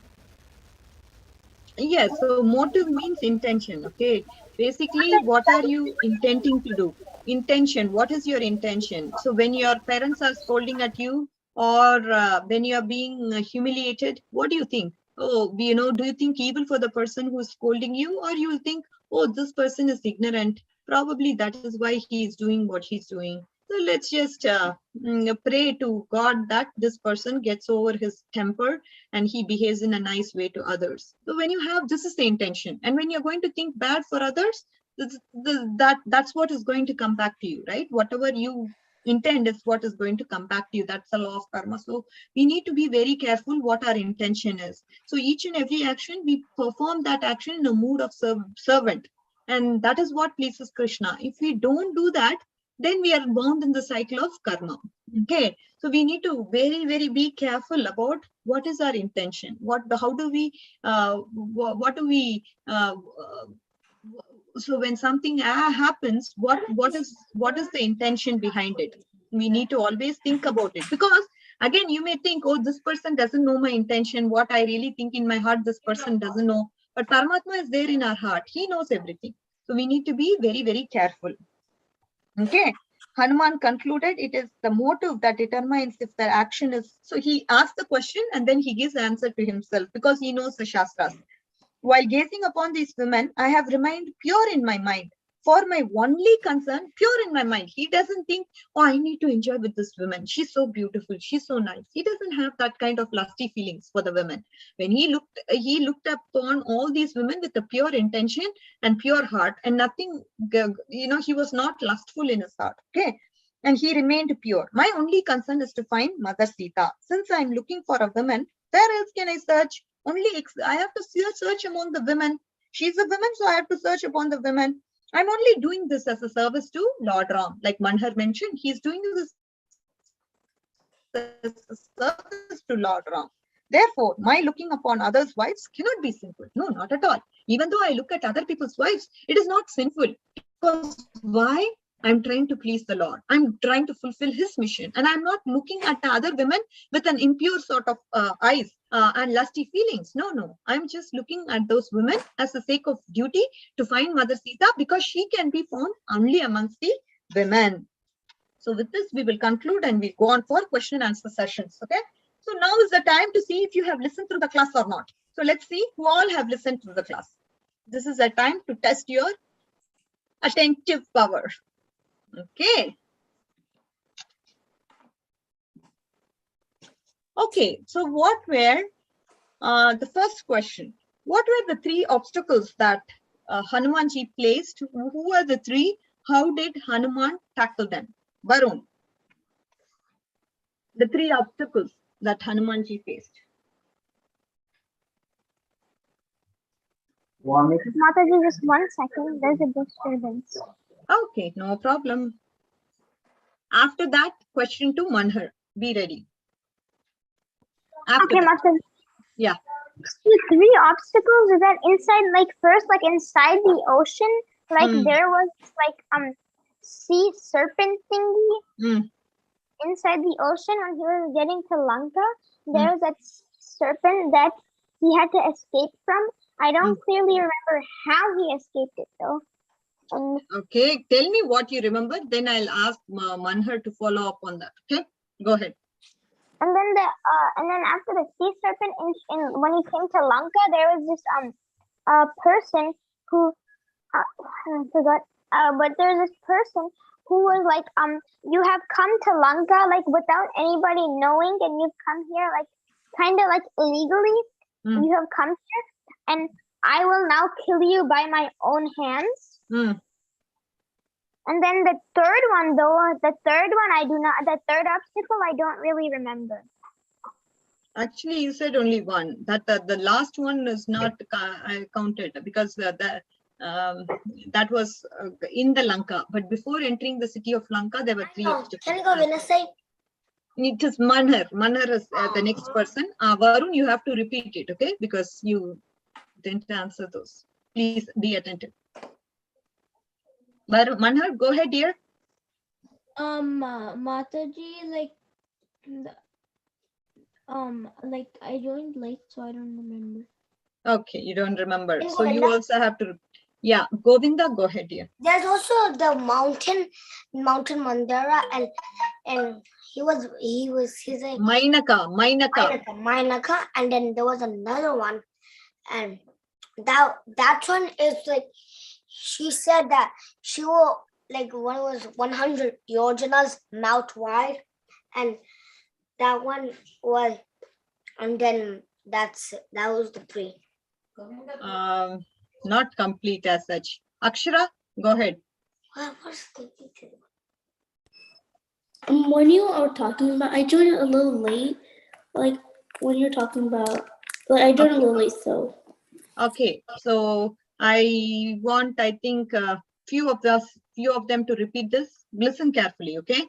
Yes, so motive means intention, okay? Basically, what are you intending to do? Intention, what is your intention? So when your parents are scolding at you, or when you are being humiliated, what do you think? Oh, do you think evil for the person who is scolding you, or you will think, oh, this person is ignorant. Probably that is why he is doing what he's doing. So let's just pray to God that this person gets over his temper and he behaves in a nice way to others. So when you have, this is the intention. And when you're going to think bad for others, that's what is going to come back to you, right? Whatever you intend is what is going to come back to you. That's the law of karma. So we need to be very careful what our intention is. So each and every action, we perform that action in a mood of servant. And that is what pleases Krishna. If we don't do that, then we are bound in the cycle of karma. Okay, so we need to very be careful about what is our intention, how do we what do we so when something happens, what is the intention behind it? We need to always think about it, because again, you may think, oh, this person doesn't know my intention, what I really think in my heart, this person doesn't know. But Paramatma is there in our heart. He knows everything. So we need to be very careful. Okay. Hanuman concluded it is the motive that determines if the action is. So he asked the question and then he gives the answer to himself, because he knows the Shastras. While gazing upon these women, I have remained pure in my mind. For my only concern, pure in my mind. He doesn't think, oh, I need to enjoy with this woman. She's so beautiful. She's so nice. He doesn't have that kind of lusty feelings for the women. When he looked upon all these women with a pure intention and pure heart, and nothing, he was not lustful in his heart. Okay. And he remained pure. My only concern is to find Mother Sita. Since I'm looking for a woman, where else can I search? I have to search among the women. She's a woman, so I have to search upon the women. I'm only doing this as a service to Lord Ram. Like Manhar mentioned, he's doing this as a service to Lord Ram. Therefore, my looking upon others' wives cannot be sinful. No, not at all. Even though I look at other people's wives, it is not sinful. Because why? I'm trying to please the Lord. I'm trying to fulfill his mission. And I'm not looking at the other women with an impure sort of eyes and lusty feelings. No. I'm just looking at those women as the sake of duty to find Mother Sita, because she can be found only amongst the women. So with this, we will conclude and we'll go on for question and answer sessions. Okay. So now is the time to see if you have listened to the class or not. So let's see who all have listened to the class. This is a time to test your attentive power. Okay. Okay, so what were the first question? What were the three obstacles that Hanumanji placed? Who were the three? How did Hanuman tackle them? Varun. The three obstacles that Hanumanji faced. Mataji, just 1 second. There's a disturbance. Okay, no problem. After that, question to Manhar. Be ready. After okay, Mataji. Yeah. The three obstacles is that inside the ocean, there was sea serpent thingy inside the ocean. When he was getting to Lanka, there was that serpent that he had to escape from. I don't clearly remember how he escaped it though. Okay, tell me what you remember, then I'll ask Manhar to follow up on that. Okay, go ahead. And then after the sea serpent, when he came to Lanka, there was this person who I forgot. But there's this person who was like, you have come to Lanka without anybody knowing, and you've come here kind of illegally. You have come here, and I will now kill you by my own hands. And then the third one, the third obstacle, I don't really remember. Actually, you said only one. That the last one is not counted, because that was in the Lanka. But before entering the city of Lanka, there were three obstacles. Can you go in a side? It is Manhar. Manhar is the next person. Varun, you have to repeat it, okay? Because you didn't answer those. Please be attentive. Manhar, go ahead, dear. Mataji, I joined late, so I don't remember. Okay, you don't remember. So you also have to. Yeah, Govinda, go ahead, dear. There's also the mountain Mandara, and he's like Mainaka, and then there was another one, and that one is like, she said that she will one was 100 yojanas mouth wide, and that one was, and then that was the three. Not complete as such. Akshara, go ahead. When you are talking about, I joined a little late. When you're talking about, I joined a little late, so. Okay, so I think a few of us few of them to repeat this. Listen carefully, okay?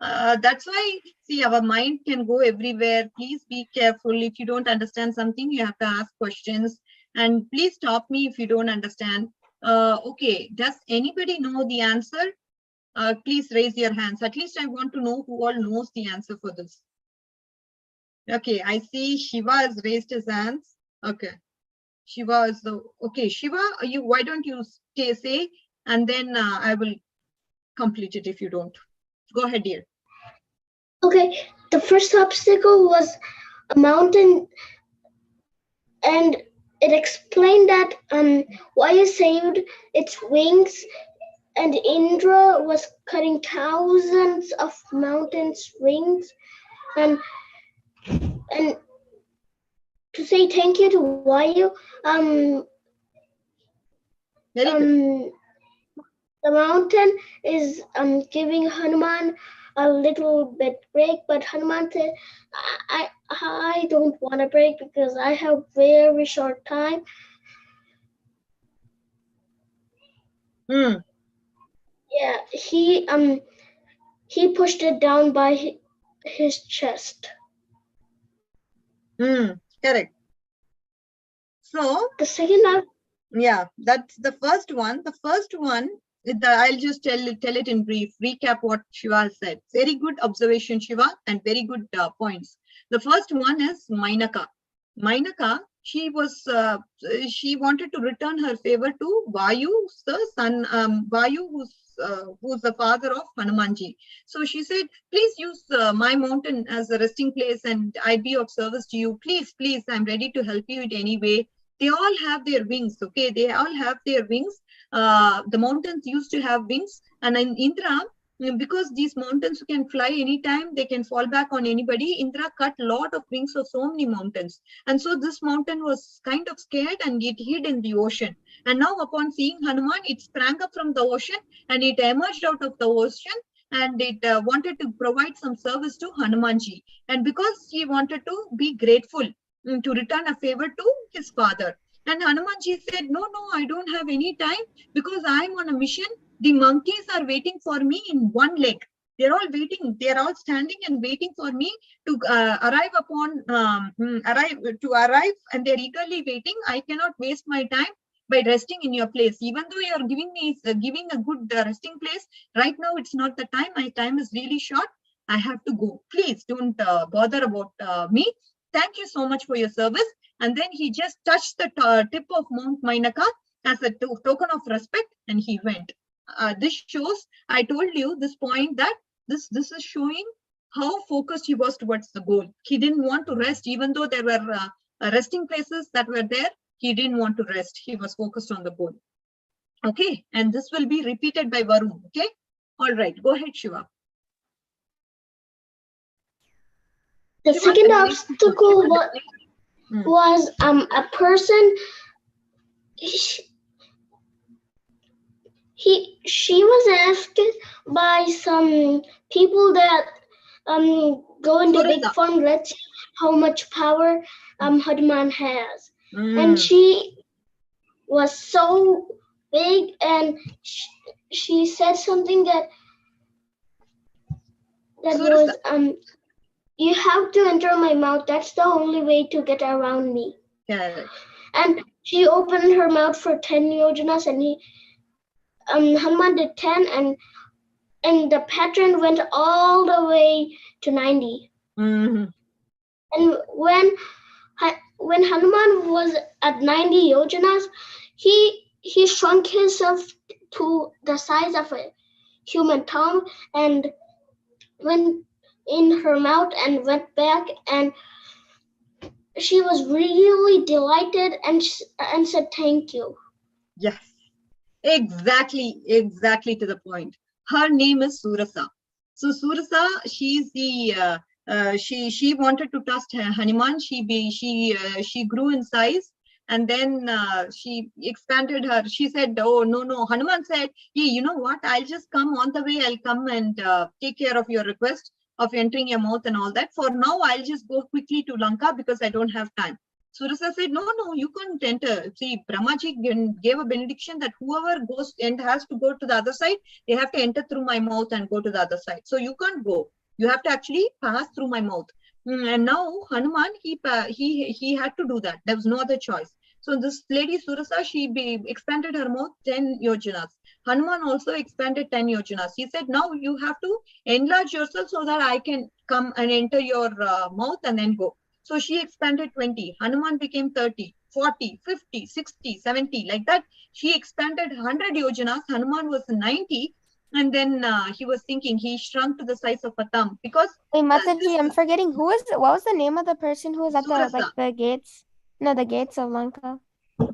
That's why, see, our mind can go everywhere. Please be careful. If you don't understand something, you have to ask questions. And please stop me if you don't understand. Okay, does anybody know the answer? Please raise your hands. At least I want to know who all knows the answer for this. Okay, I see Shiva has raised his hands. Okay, Shiva is the, okay, Shiva, why don't you say, and then I will complete it if you don't. Go ahead, dear. Okay, the first obstacle was a mountain, and it explained that Vaya saved its wings, and Indra was cutting thousands of mountains' wings, and to say thank you to Vayu, Very good. the mountain is giving Hanuman a little bit break, but Hanuman said, I don't want a break because I have very short time. Yeah, he pushed it down by his chest. Correct. So the second, yeah, that's the first one. The first one, I'll just tell it in brief, recap what Shiva said. Very good observation, Shiva, and very good points. The first one is Mainaka. Mainaka, she wanted to return her favor to Vayu, the son, Vayu, who's the father of Hanumanji. So she said, please use my mountain as a resting place and I'd be of service to you. Please, please, I'm ready to help you in any way. They all have their wings, okay? They all have their wings. The mountains used to have wings. And in Indra, because these mountains can fly anytime, they can fall back on anybody. Indra cut a lot of wings of so many mountains. And so this mountain was kind of scared and it hid in the ocean. And now upon seeing Hanuman, it sprang up from the ocean and it emerged out of the ocean. And it wanted to provide some service to Hanumanji. And because he wanted to be grateful, to return a favor to his father. And Hanumanji said, no, I don't have any time because I'm on a mission. The monkeys are waiting for me in one leg. They're all waiting. They're all standing and waiting for me to arrive, and they're eagerly waiting. I cannot waste my time by resting in your place. Even though you're giving a good resting place, right now it's not the time. My time is really short. I have to go. Please don't bother about me. Thank you so much for your service. And then he just touched the tip of Mount Mainaka as a token of respect, and he went. This shows, I told you this point, that this is showing how focused he was towards the goal. He didn't want to rest, even though there were resting places that were there. He didn't want to rest. He was focused on the goal. Okay, and this will be repeated by Varun. Okay, all right, go ahead, Shiva. The second obstacle was a person. She was asked by some people that go into big farm. Let's see how much power Hanuman has, and she was so big, and she said something that was you have to enter my mouth. That's the only way to get around me. Yeah. And she opened her mouth for 10 yojanas, and Hanuman did 10, and the pattern went all the way to 90. And when Hanuman was at 90 yojanas, he shrunk himself to the size of a human thumb and went in her mouth and went back, and she was really delighted and said thank you. Yes, exactly to the point. Her name is Surasa. So Surasa, she's the she wanted to trust Hanuman. She grew in size, and then she expanded her. She said, oh no. Hanuman said, hey, you know what, I'll just come on the way. I'll come and take care of your request of entering your mouth and all that. For now, I'll just go quickly to Lanka because I don't have time. Surasa said, no, you can't enter. See, Brahmaji gave a benediction that whoever goes and has to go to the other side, they have to enter through my mouth and go to the other side. So you can't go. You have to actually pass through my mouth. And now Hanuman, he had to do that. There was no other choice. So this lady Surasa, she expanded her mouth 10 yojanas. Hanuman also expanded 10 yojanas. He said, now you have to enlarge yourself so that I can come and enter your mouth and then go. So she expanded 20. Hanuman became 30, 40, 50, 60, 70. Like that, she expanded 100 yojanas. Hanuman was 90. And then he was thinking, he shrunk to the size of a thumb because. Wait, Mataji, I'm forgetting what was the name of the person who was at the gates? No, the gates of Lanka.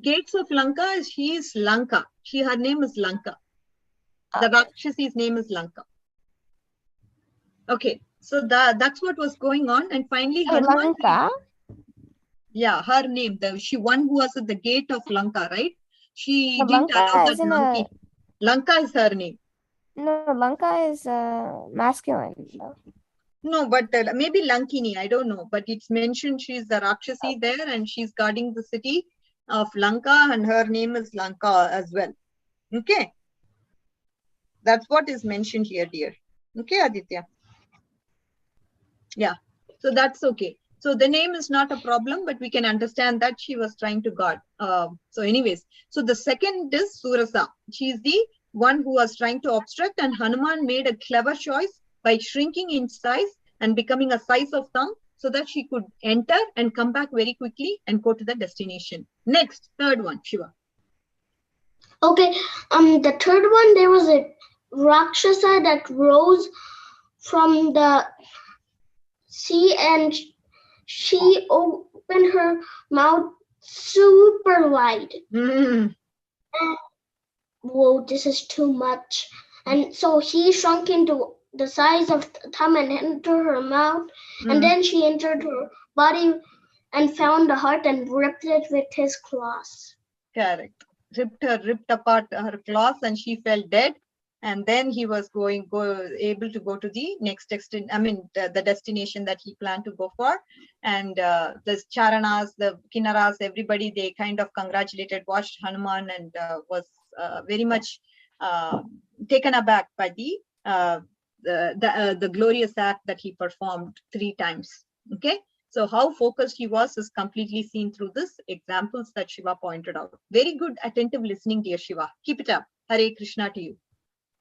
Gates of Lanka, she is Lanka. Her name is Lanka. The Rakshasi's name is Lanka. Okay, so that's what was going on. And finally, Hanuman. Lanka? Yeah, her name. She one who was at the gate of Lanka, right? She didn't Lanka allow that monkey. Lanka is her name. No, Lanka is masculine. No, but maybe Lankini, I don't know. But it's mentioned she's the Rakshasi there and she's guarding the city of Lanka and her name is Lanka as well. Okay. That's what is mentioned here, dear. Okay, Aditya. Yeah, so that's okay. So the name is not a problem, but we can understand that she was trying to guard. So anyways, so the second is Surasa. She is the one who was trying to obstruct and Hanuman made a clever choice by shrinking in size and becoming a size of thumb so that she could enter and come back very quickly and go to the destination. Next, third one, Shiva. Okay, the third one, there was a Rakshasa that rose from the sea and she opened her mouth super wide. Whoa, this is too much. And so he shrunk into the size of the thumb and entered her mouth. And then she entered her body and found the heart and ripped it with his claws. Correct. Ripped apart her claws and she fell dead. And then he was able to go to the next the destination that he planned to go for. And the Charanas, the Kinnaras, everybody, they kind of congratulated, watched Hanuman and was very much taken aback by the glorious act that he performed 3 times. Okay. So how focused he was is completely seen through this examples that Shiva pointed out. Very good attentive listening, dear Shiva. Keep it up. Hare Krishna to you.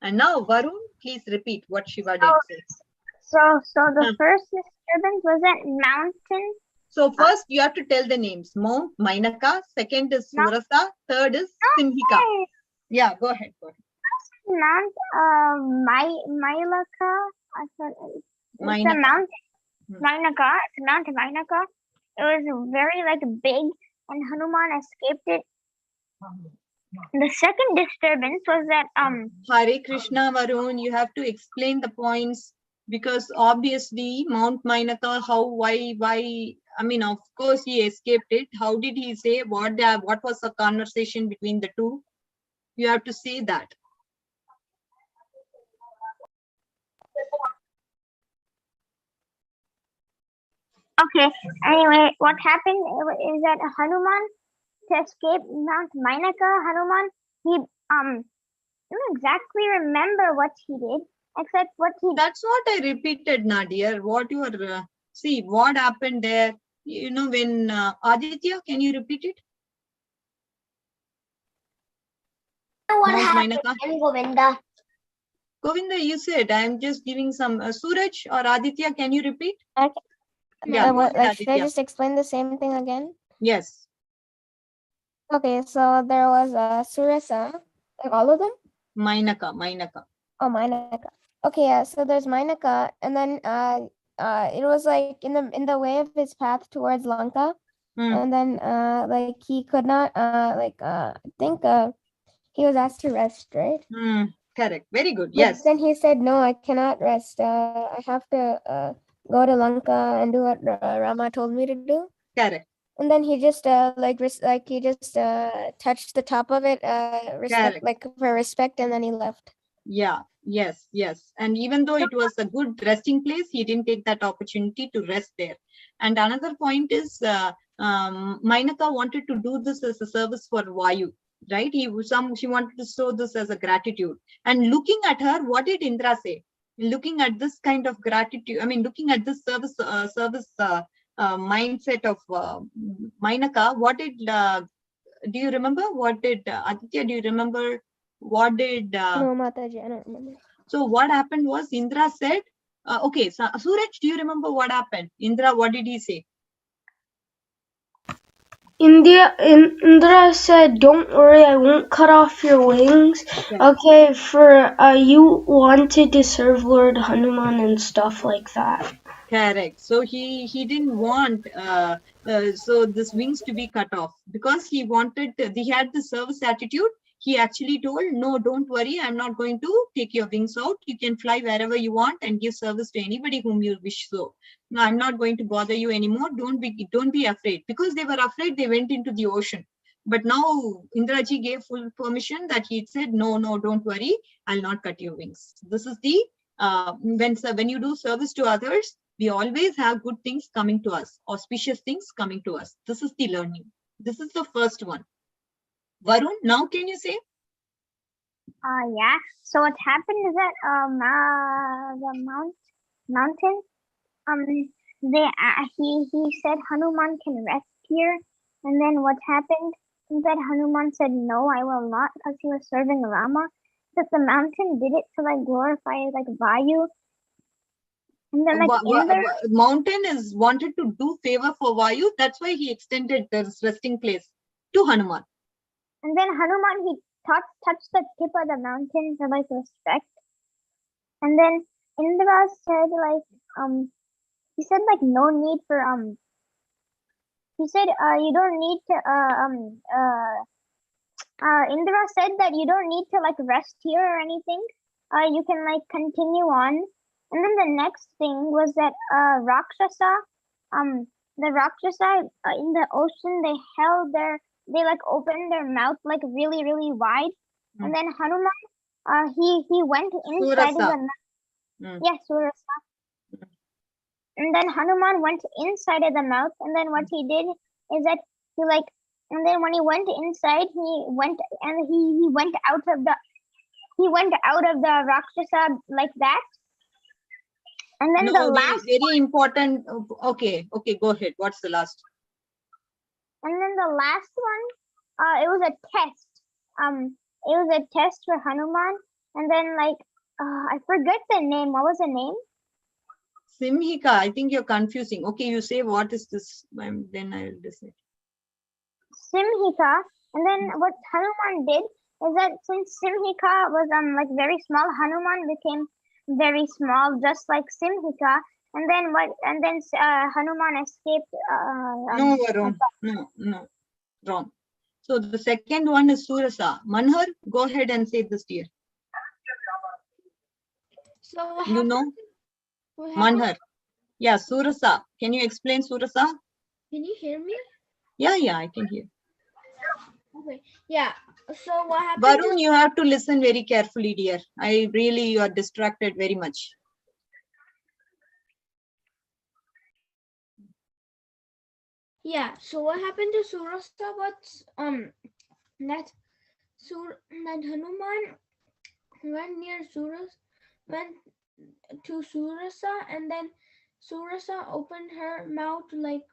And now, Varun, please repeat what Shiva did say. So the first disturbance was at mountain. So first you have to tell the names. Mount Mainaka, second is Surasa, third is Simhika. Yeah, go ahead. Mount Mailaka. It's a mountain. Mainaka. It's Mount Mainaka. It was very big, and Hanuman escaped it. The second disturbance was that Hare Krishna, Varun, you have to explain the points because obviously Mount Mainaka, why? I mean, of course he escaped it. How did he say what was the conversation between the two? You have to say that. Okay. Anyway, what happened is that Hanuman, to escape Mount Mainaka, Hanuman, he don't exactly remember what he did, except what he. That's what I repeated, Nadia. What you are see what happened there. You know when Aditya, can you repeat it? What happened, Govinda? Govinda, you said I'm just giving some. Suraj or Aditya, can you repeat? Okay. Yeah. Should I just explain the same thing again? Yes. Okay, so there was Surasa, all of them? Mainaka. Oh, Mainaka. Okay, yeah. So there's Mainaka, and then it was in the way of his path towards Lanka, and then he could not I think he was asked to rest, right? Correct. Very good. But yes. Then he said, "No, I cannot rest. I have to go to Lanka and do what Rama told me to do." Correct. And then he just touched the top of it, for respect, and then he left. Yeah. Yes. And even though it was a good resting place, he didn't take that opportunity to rest there. And another point is Mainaka wanted to do this as a service for Vayu, right? She wanted to show this as a gratitude. And looking at her, what did Indra say? Looking at this kind of gratitude, I mean, looking at this service mindset of Mainaka, what did do you remember? What did Aditya? Do you remember? What did? No, Mataji, I don't remember. So what happened was Indra said, okay, so Suraj, do you remember what happened? Indra, what did he say? Indra said, "Don't worry, I won't cut off your wings." Okay, for you wanted to serve Lord Hanuman and stuff like that. Correct. So he didn't want so this wings to be cut off because he wanted. He had the service attitude. He actually told, "No, don't worry. I'm not going to take your wings out. You can fly wherever you want and give service to anybody whom you wish so. No, I'm not going to bother you anymore. Don't be afraid." Because they were afraid, they went into the ocean. But now Indraji gave full permission that he said, "No, don't worry. I'll not cut your wings." This is the when you do service to others, we always have good things coming to us, auspicious things coming to us. This is the learning. This is the first one. Varun, now can you say? Yeah. So what happened is that the mountain he said Hanuman can rest here, and then what happened is that Hanuman said no, I will not, because he was serving Rama. That the mountain did it to like glorify like Vayu. And then like mountain is wanted to do favor for Vayu. That's why he extended this resting place to Hanuman. And then Hanuman, he touched the tip of the mountain for like respect. And then Indra said like he said like no need for he said you don't need to Indra said that you don't need to like rest here or anything. You can like continue on. And then the next thing was that Rakshasa, the Rakshasa in the ocean, they like opened their mouth like really, really wide. And then Hanuman, he went inside of the mouth. Yes, Surasa. And then Hanuman went inside of the mouth. And then what he did is that he like, and then when he went inside, he went out of the Rakshasa like that. And then the last very important. Okay, go ahead. What's the last? And then the last one, it was a test. It was a test for Hanuman. And then like I forget the name. What was the name? Simhika. I think you're confusing. Okay, you say what is this? Then I'll decide. Simhika. And then what Hanuman did is that since Simhika was like very small, Hanuman became very small, just like Simhika. And then Hanuman escaped. No, Varun. No, wrong. So the second one is Surasa. Manhar, go ahead and say this, dear. So you know, Manhar. Yeah, Surasa. Can you explain Surasa? Can you hear me? Yeah, I can hear. Okay. Yeah. So what happened? Varun, you have to listen very carefully, dear. You are distracted very much. Yeah. So what happened to Surasa was that Hanuman went to Surasa, and then Surasa opened her mouth like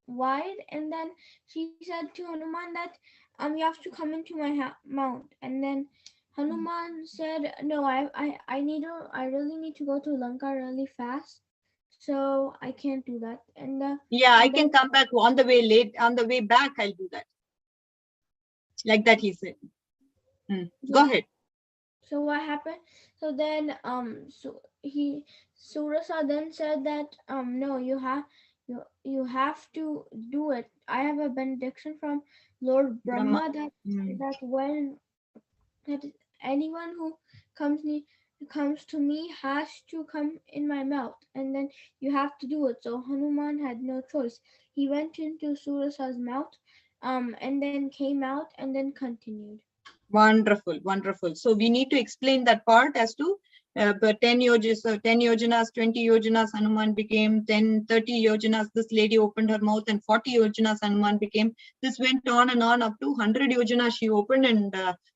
wide, and then she said to Hanuman that you have to come into my mouth. And then Hanuman said, no, I really need to go to Lanka really fast, so I can't do that. And I can come back on the way back. I'll do that. Like that, he said. Go ahead. So what happened? So then Surasa then said that no, you have to do it. I have a benediction from Lord Brahma that anyone who comes to me has to come in my mouth, and then you have to do it. So Hanuman had no choice. He went into Surasa's mouth, and then came out and then continued. Wonderful. So we need to explain that part as to But 10 yojanas, 20 yojanas, Hanuman became 10, 30 yojanas. This lady opened her mouth, and 40 yojanas, Hanuman became. This went on and on up to 100 yojanas she opened, and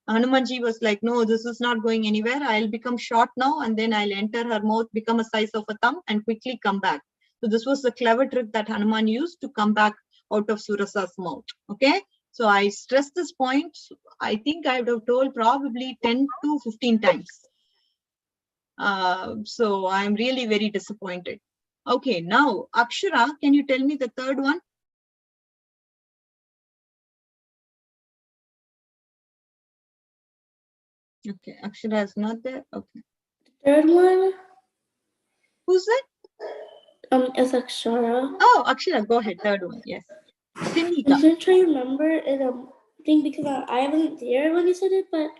Hanumanji was like, no, this is not going anywhere. I'll become short now, and then I'll enter her mouth, become a size of a thumb, and quickly come back. So this was the clever trick that Hanuman used to come back out of Surasa's mouth. Okay. So I stress this point. I think I would have told probably 10 to 15 times. So I'm really very disappointed. Okay, now Akshara, can you tell me the third one? Okay, Akshara is not there. Okay. Third one, Who's that? is Akshara. Oh, Akshara, go ahead. Third one, yes. Simhika. I'm gonna try to remember it. Thing because I wasn't there when you said it, but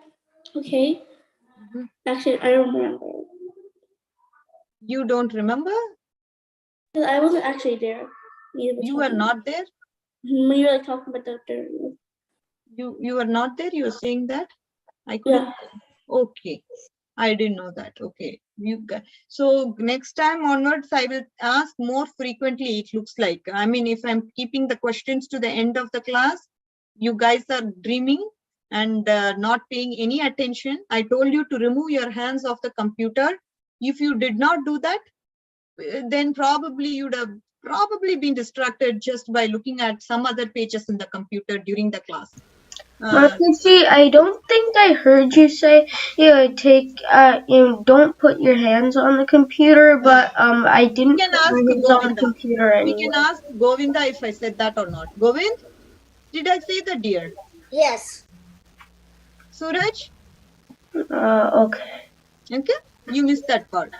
okay. Actually, I don't remember. You don't remember? I wasn't actually there. You were not there? When you were like talking about the third one. You were not there? You were saying that? I couldn't. Yeah. Okay. I didn't know that. Okay. So next time onwards, I will ask more frequently, it looks like. I mean, if I'm keeping the questions to the end of the class, you guys are dreaming and not paying any attention. I told you to remove your hands off the computer. If you did not do that, then probably you'd have probably been distracted just by looking at some other pages in the computer during the class. Mataji, I don't think I heard you say don't put your hands on the computer, but I didn't can put ask my hands on the Govinda. computer anyway. We can ask Govinda if I said that or not. Govind, did I say that, dear? Yes. Suraj? Okay. Okay, you missed that part.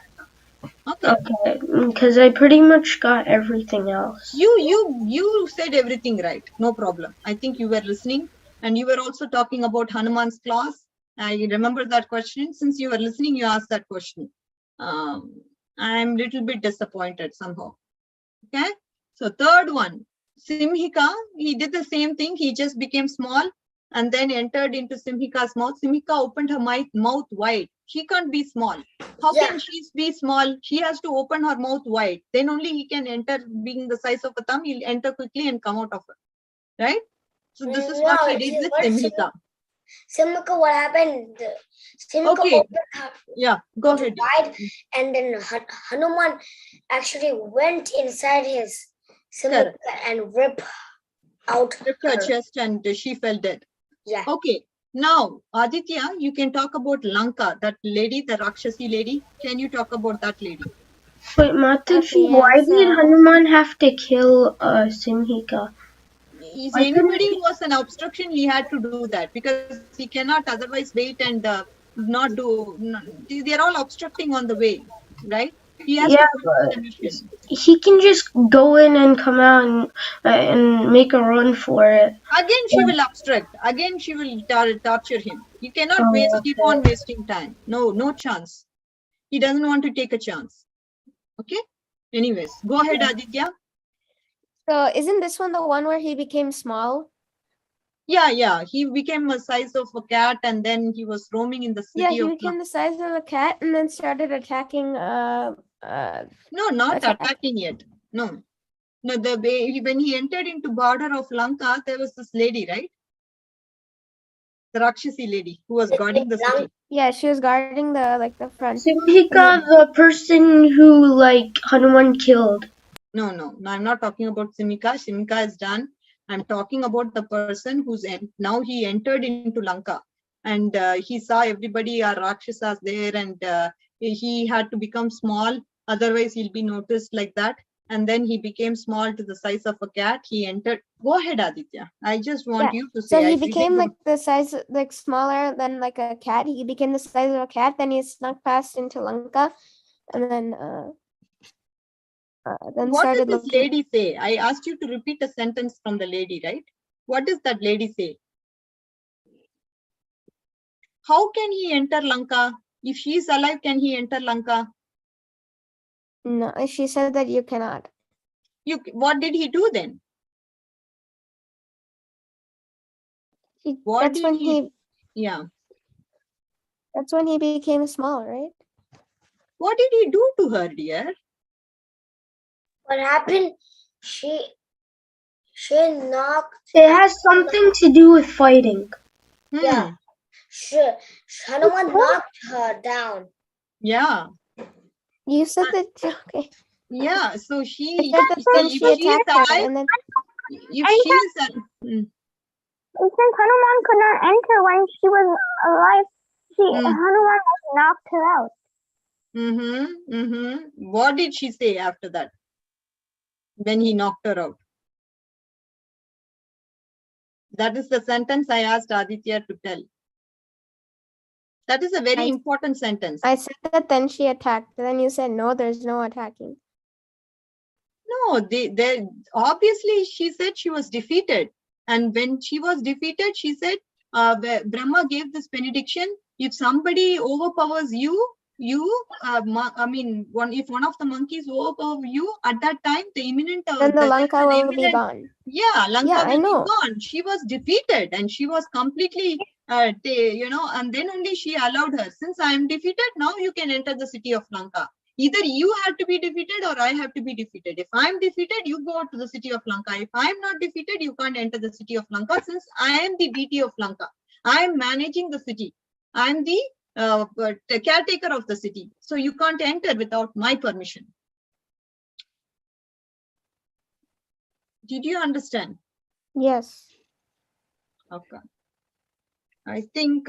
Okay. Okay, because I pretty much got everything else. You said everything right. No problem. I think you were listening, and you were also talking about Hanuman's class. I remember that question. Since you were listening, you asked that question. I'm a little bit disappointed somehow. Okay. So third one, Simhika, he did the same thing. He just became small and then entered into Simhika's mouth. Simhika opened her mouth wide. She can't be small. How can she be small? She has to open her mouth wide. Then only he can enter, being the size of a thumb, he'll enter quickly and come out of it. Right? So this is what he did with Simhika. Simhika, what happened? Simhika opened her go ahead. Wide, and then Hanuman actually went inside his Simhika and ripped her chest, and she fell dead. Yeah. Okay. Now, Aditya, you can talk about Lanka, that lady, the Rakshasi lady. Can you talk about that lady? Wait, Mataji, why did Hanuman have to kill Simhika? If anybody was an obstruction, he had to do that because he cannot otherwise wait and not do. They're all obstructing on the way, right? He has to complete the mission. He can just go in and come out and make a run for it. Again, she will obstruct. Again, she will torture him. You cannot keep on wasting time. No chance. He doesn't want to take a chance. Okay. Anyways, go ahead, Aditya. So isn't this one the one where he became small? Yeah. He became a size of a cat, and then he was roaming in the city. Yeah, he became the size of a cat, and then started attacking. No, not attacking yet. No. The way when he entered into border of Lanka, there was this lady, right? The Rakshasi lady who was guarding the city. Yeah, she was guarding the front. Simhika, the person who Hanuman killed. No, I'm not talking about Simhika. Simhika is done. I'm talking about the person who's now he entered into Lanka, and he saw everybody are Rakshasas there, and he had to become small. Otherwise, he'll be noticed like that. And then he became small to the size of a cat. He entered. Go ahead, Aditya. I just want you to say. So he became the size, smaller than a cat. He became the size of a cat. Then he snuck past into Lanka, and then what started did this lady say? I asked you to repeat a sentence from the lady, right? What does that lady say? How can he enter Lanka? If she is alive, can he enter Lanka? No, she said that you cannot. What did he do then? That's when he became small, right? What did he do to her, dear? What happened? She knocked. It has something to do with fighting. Yeah. Hanuman knocked her down. Yeah. You said that. Okay. Yeah. So she. I said that then she attacked her, and then. If she is. Since Hanuman could not enter when she was alive, Hanuman knocked her out. What did she say after that? When he knocked her out? That is the sentence I asked Aditya to tell. That is a very important sentence. I said that then she attacked. Then you said no, there's no attacking. No, they obviously she said she was defeated. And when she was defeated, she said, Brahma gave this benediction. If somebody overpowers you, if one of the monkeys overpower you, at that time, the imminent... then the Lanka will be gone. Yeah, Lanka will be gone. She was defeated and she was completely, and then only she allowed her. Since I am defeated, now you can enter the city of Lanka. Either you have to be defeated or I have to be defeated. If I am defeated, you go to the city of Lanka. If I am not defeated, you can't enter the city of Lanka, since I am the deity of Lanka. I am managing the city. I am the caretaker of the city. So you can't enter without my permission. Did you understand? Yes. Okay. I think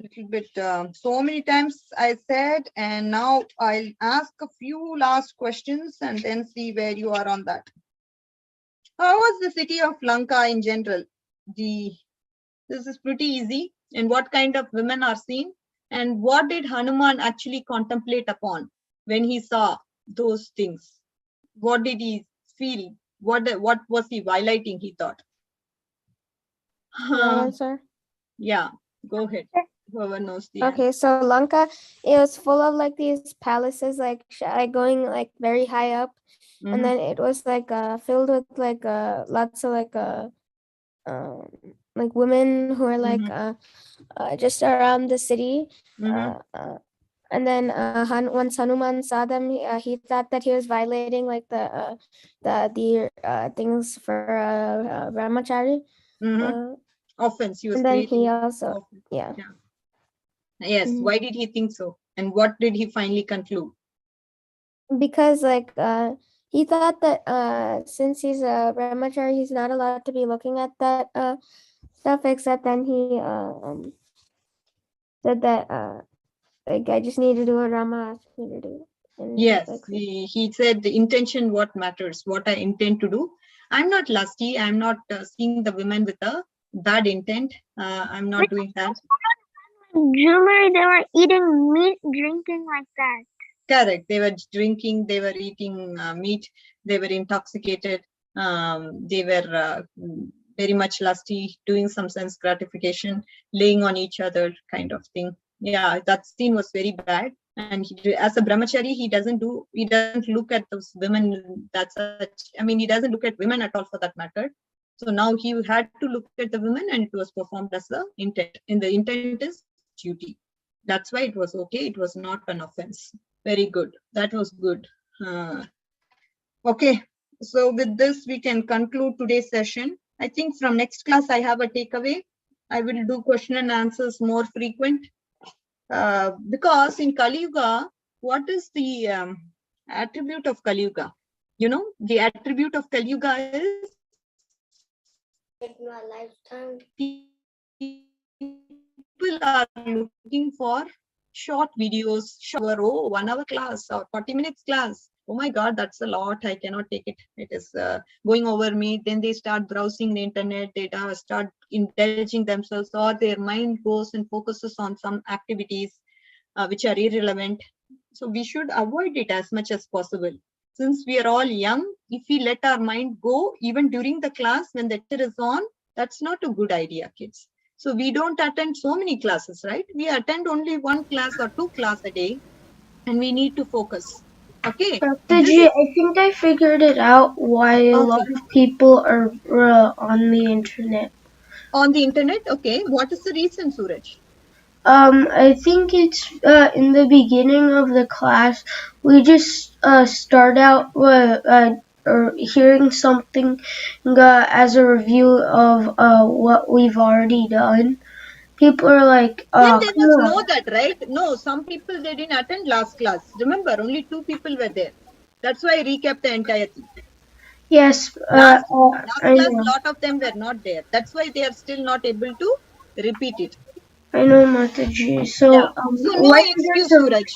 little bit, so many times I said, and now I'll ask a few last questions and then see where you are on that. How was the city of Lanka in general? This is pretty easy. And what kind of women are seen? And what did Hanuman actually contemplate upon when he saw those things? What did he feel? What was he highlighting, he thought? Answer? Yeah, go ahead. Whoever knows the Okay, so Lanka, it was full of like these palaces, like going like very high up, and then it was like filled with like lots of like women who are like just around the city, and then once Hanuman saw them, he thought that he was violating like the things for brahmachari. Offense. And then he also, yeah. Yes. Why did he think so? And what did he finally conclude? Because like he thought that since he's a brahmachari, he's not allowed to be looking at that stuff, except then he said that like I just need to do what Rama asked me to do. Yes, he said the intention what matters, what I intend to do. I'm not lusty. I'm not seeing the women with a bad intent. I'm not doing that. Jewelry, they were eating meat, drinking like that. Correct. They were drinking, they were eating meat, they were intoxicated, they were very much lusty, doing some sense gratification, laying on each other kind of thing. Yeah, that scene was very bad. And as a brahmachari, he doesn't look at those women. He doesn't look at women at all for that matter. So now he had to look at the women, and it was performed as the intent. And the intent is duty. That's why it was okay. It was not an offense. Very good. That was good. Okay. So with this, we can conclude today's session. I think from next class, I have a takeaway. I will do question and answers more frequent. Because in Kali Yuga, what is the attribute of Kali Yuga? You know, the attribute of Kali Yuga is my lifetime. People are looking for short videos, 1 hour class or 40 minutes class. Oh my God, that's a lot. I cannot take it. It is going over me. Then they start browsing the internet. They start indulging themselves, or their mind goes and focuses on some activities which are irrelevant. So we should avoid it as much as possible. Since we are all young, if we let our mind go, even during the class when the lecture is on, that's not a good idea, kids. So we don't attend so many classes, right? We attend only 1 class or 2 classes a day, and we need to focus. Okay. Mataji, I think I figured it out why a lot of people are on the internet. On the internet? Okay. What is the reason, Suraj? I think it's in the beginning of the class. We just start out or hearing something as a review of what we've already done. People are like, Then they must come know on. that, right? No, some people they didn't attend last class. Remember, only 2 people were there. That's why I recapped the entire thing. Yes, Last I class, know. lot of them were not there. That's why they are still not able to repeat it. I know, Mataji. Yeah. So, So no when excuse, does a Suraj.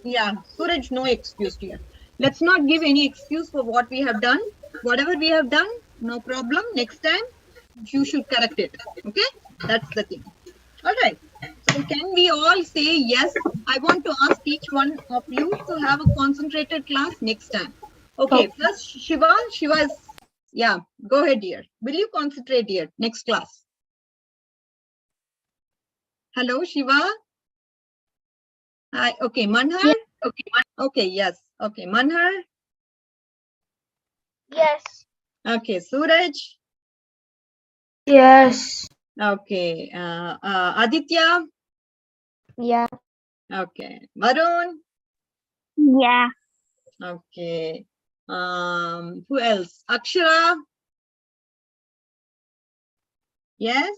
Yeah, Suraj, no excuse here. Let's not give any excuse for what we have done. Whatever we have done, no problem. Next time, you should correct it. Okay? That's the thing. All right. So can we all say yes? I want to ask each one of you to have a concentrated class next time. Okay, first Shiva. Shiva's, yeah, go ahead, dear. Will you concentrate, dear? Next class. Hello, Shiva. Hi. Okay, Manhar. Okay, yes. Okay, Manhar. Yes. Okay, Suraj. Yes. Okay, Aditya. Yeah. Okay, Varun. Yeah. Okay. Who else? Akshara. Yes.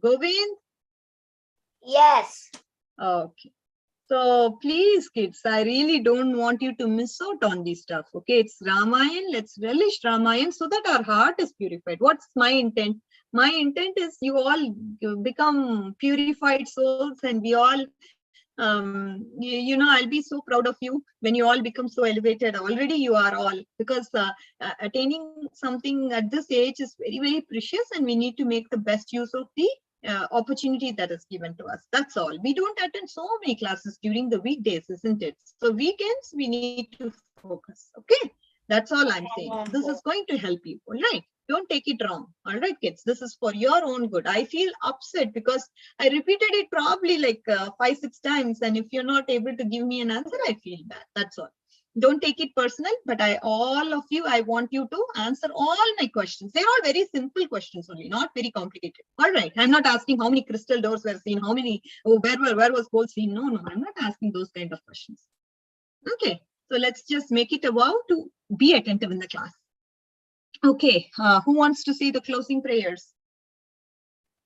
Govind. Yes. Okay. So please, kids, I really don't want you to miss out on this stuff. Okay, it's Ramayan. Let's relish Ramayan so that our heart is purified. What's my intent? My intent is you all become purified souls, and we all, I'll be so proud of you when you all become so elevated. Already you are all, because attaining something at this age is very, very precious, and we need to make the best use of the opportunity that is given to us. That's all. We don't attend so many classes during the weekdays, isn't it? So weekends we need to focus. Okay, that's all I'm saying. This is going to help you. All right, don't take it wrong. All right, kids, this is for your own good. I feel upset because I repeated it probably like 5-6 times, and if you're not able to give me an answer, I feel bad. That's all. Don't take it personal, but all of you, I want you to answer all my questions. They're all very simple questions only, not very complicated. All right. I'm not asking how many crystal doors were seen, how many, where was gold seen. No, I'm not asking those kind of questions. Okay. So let's just make it a vow to be attentive in the class. Okay. Who wants to say the closing prayers?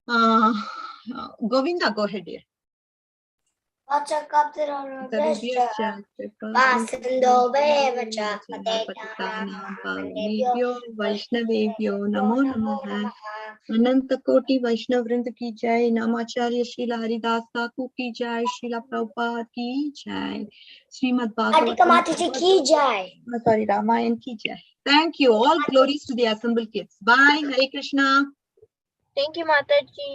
Govinda, go ahead, dear. वैष्णवेभ्यो नमो नमः अनंत कोटि वैष्णव वृंद की जय नामाचार्य श्रील हरिदास ठाकुर की जय श्रीला प्रभुपाद की जय श्रीमद् भागवत की जय sorry Ramayan की जय. Thank you. All glories to the assembled kids. Bye. Hare Krishna. Thank you, Mataji.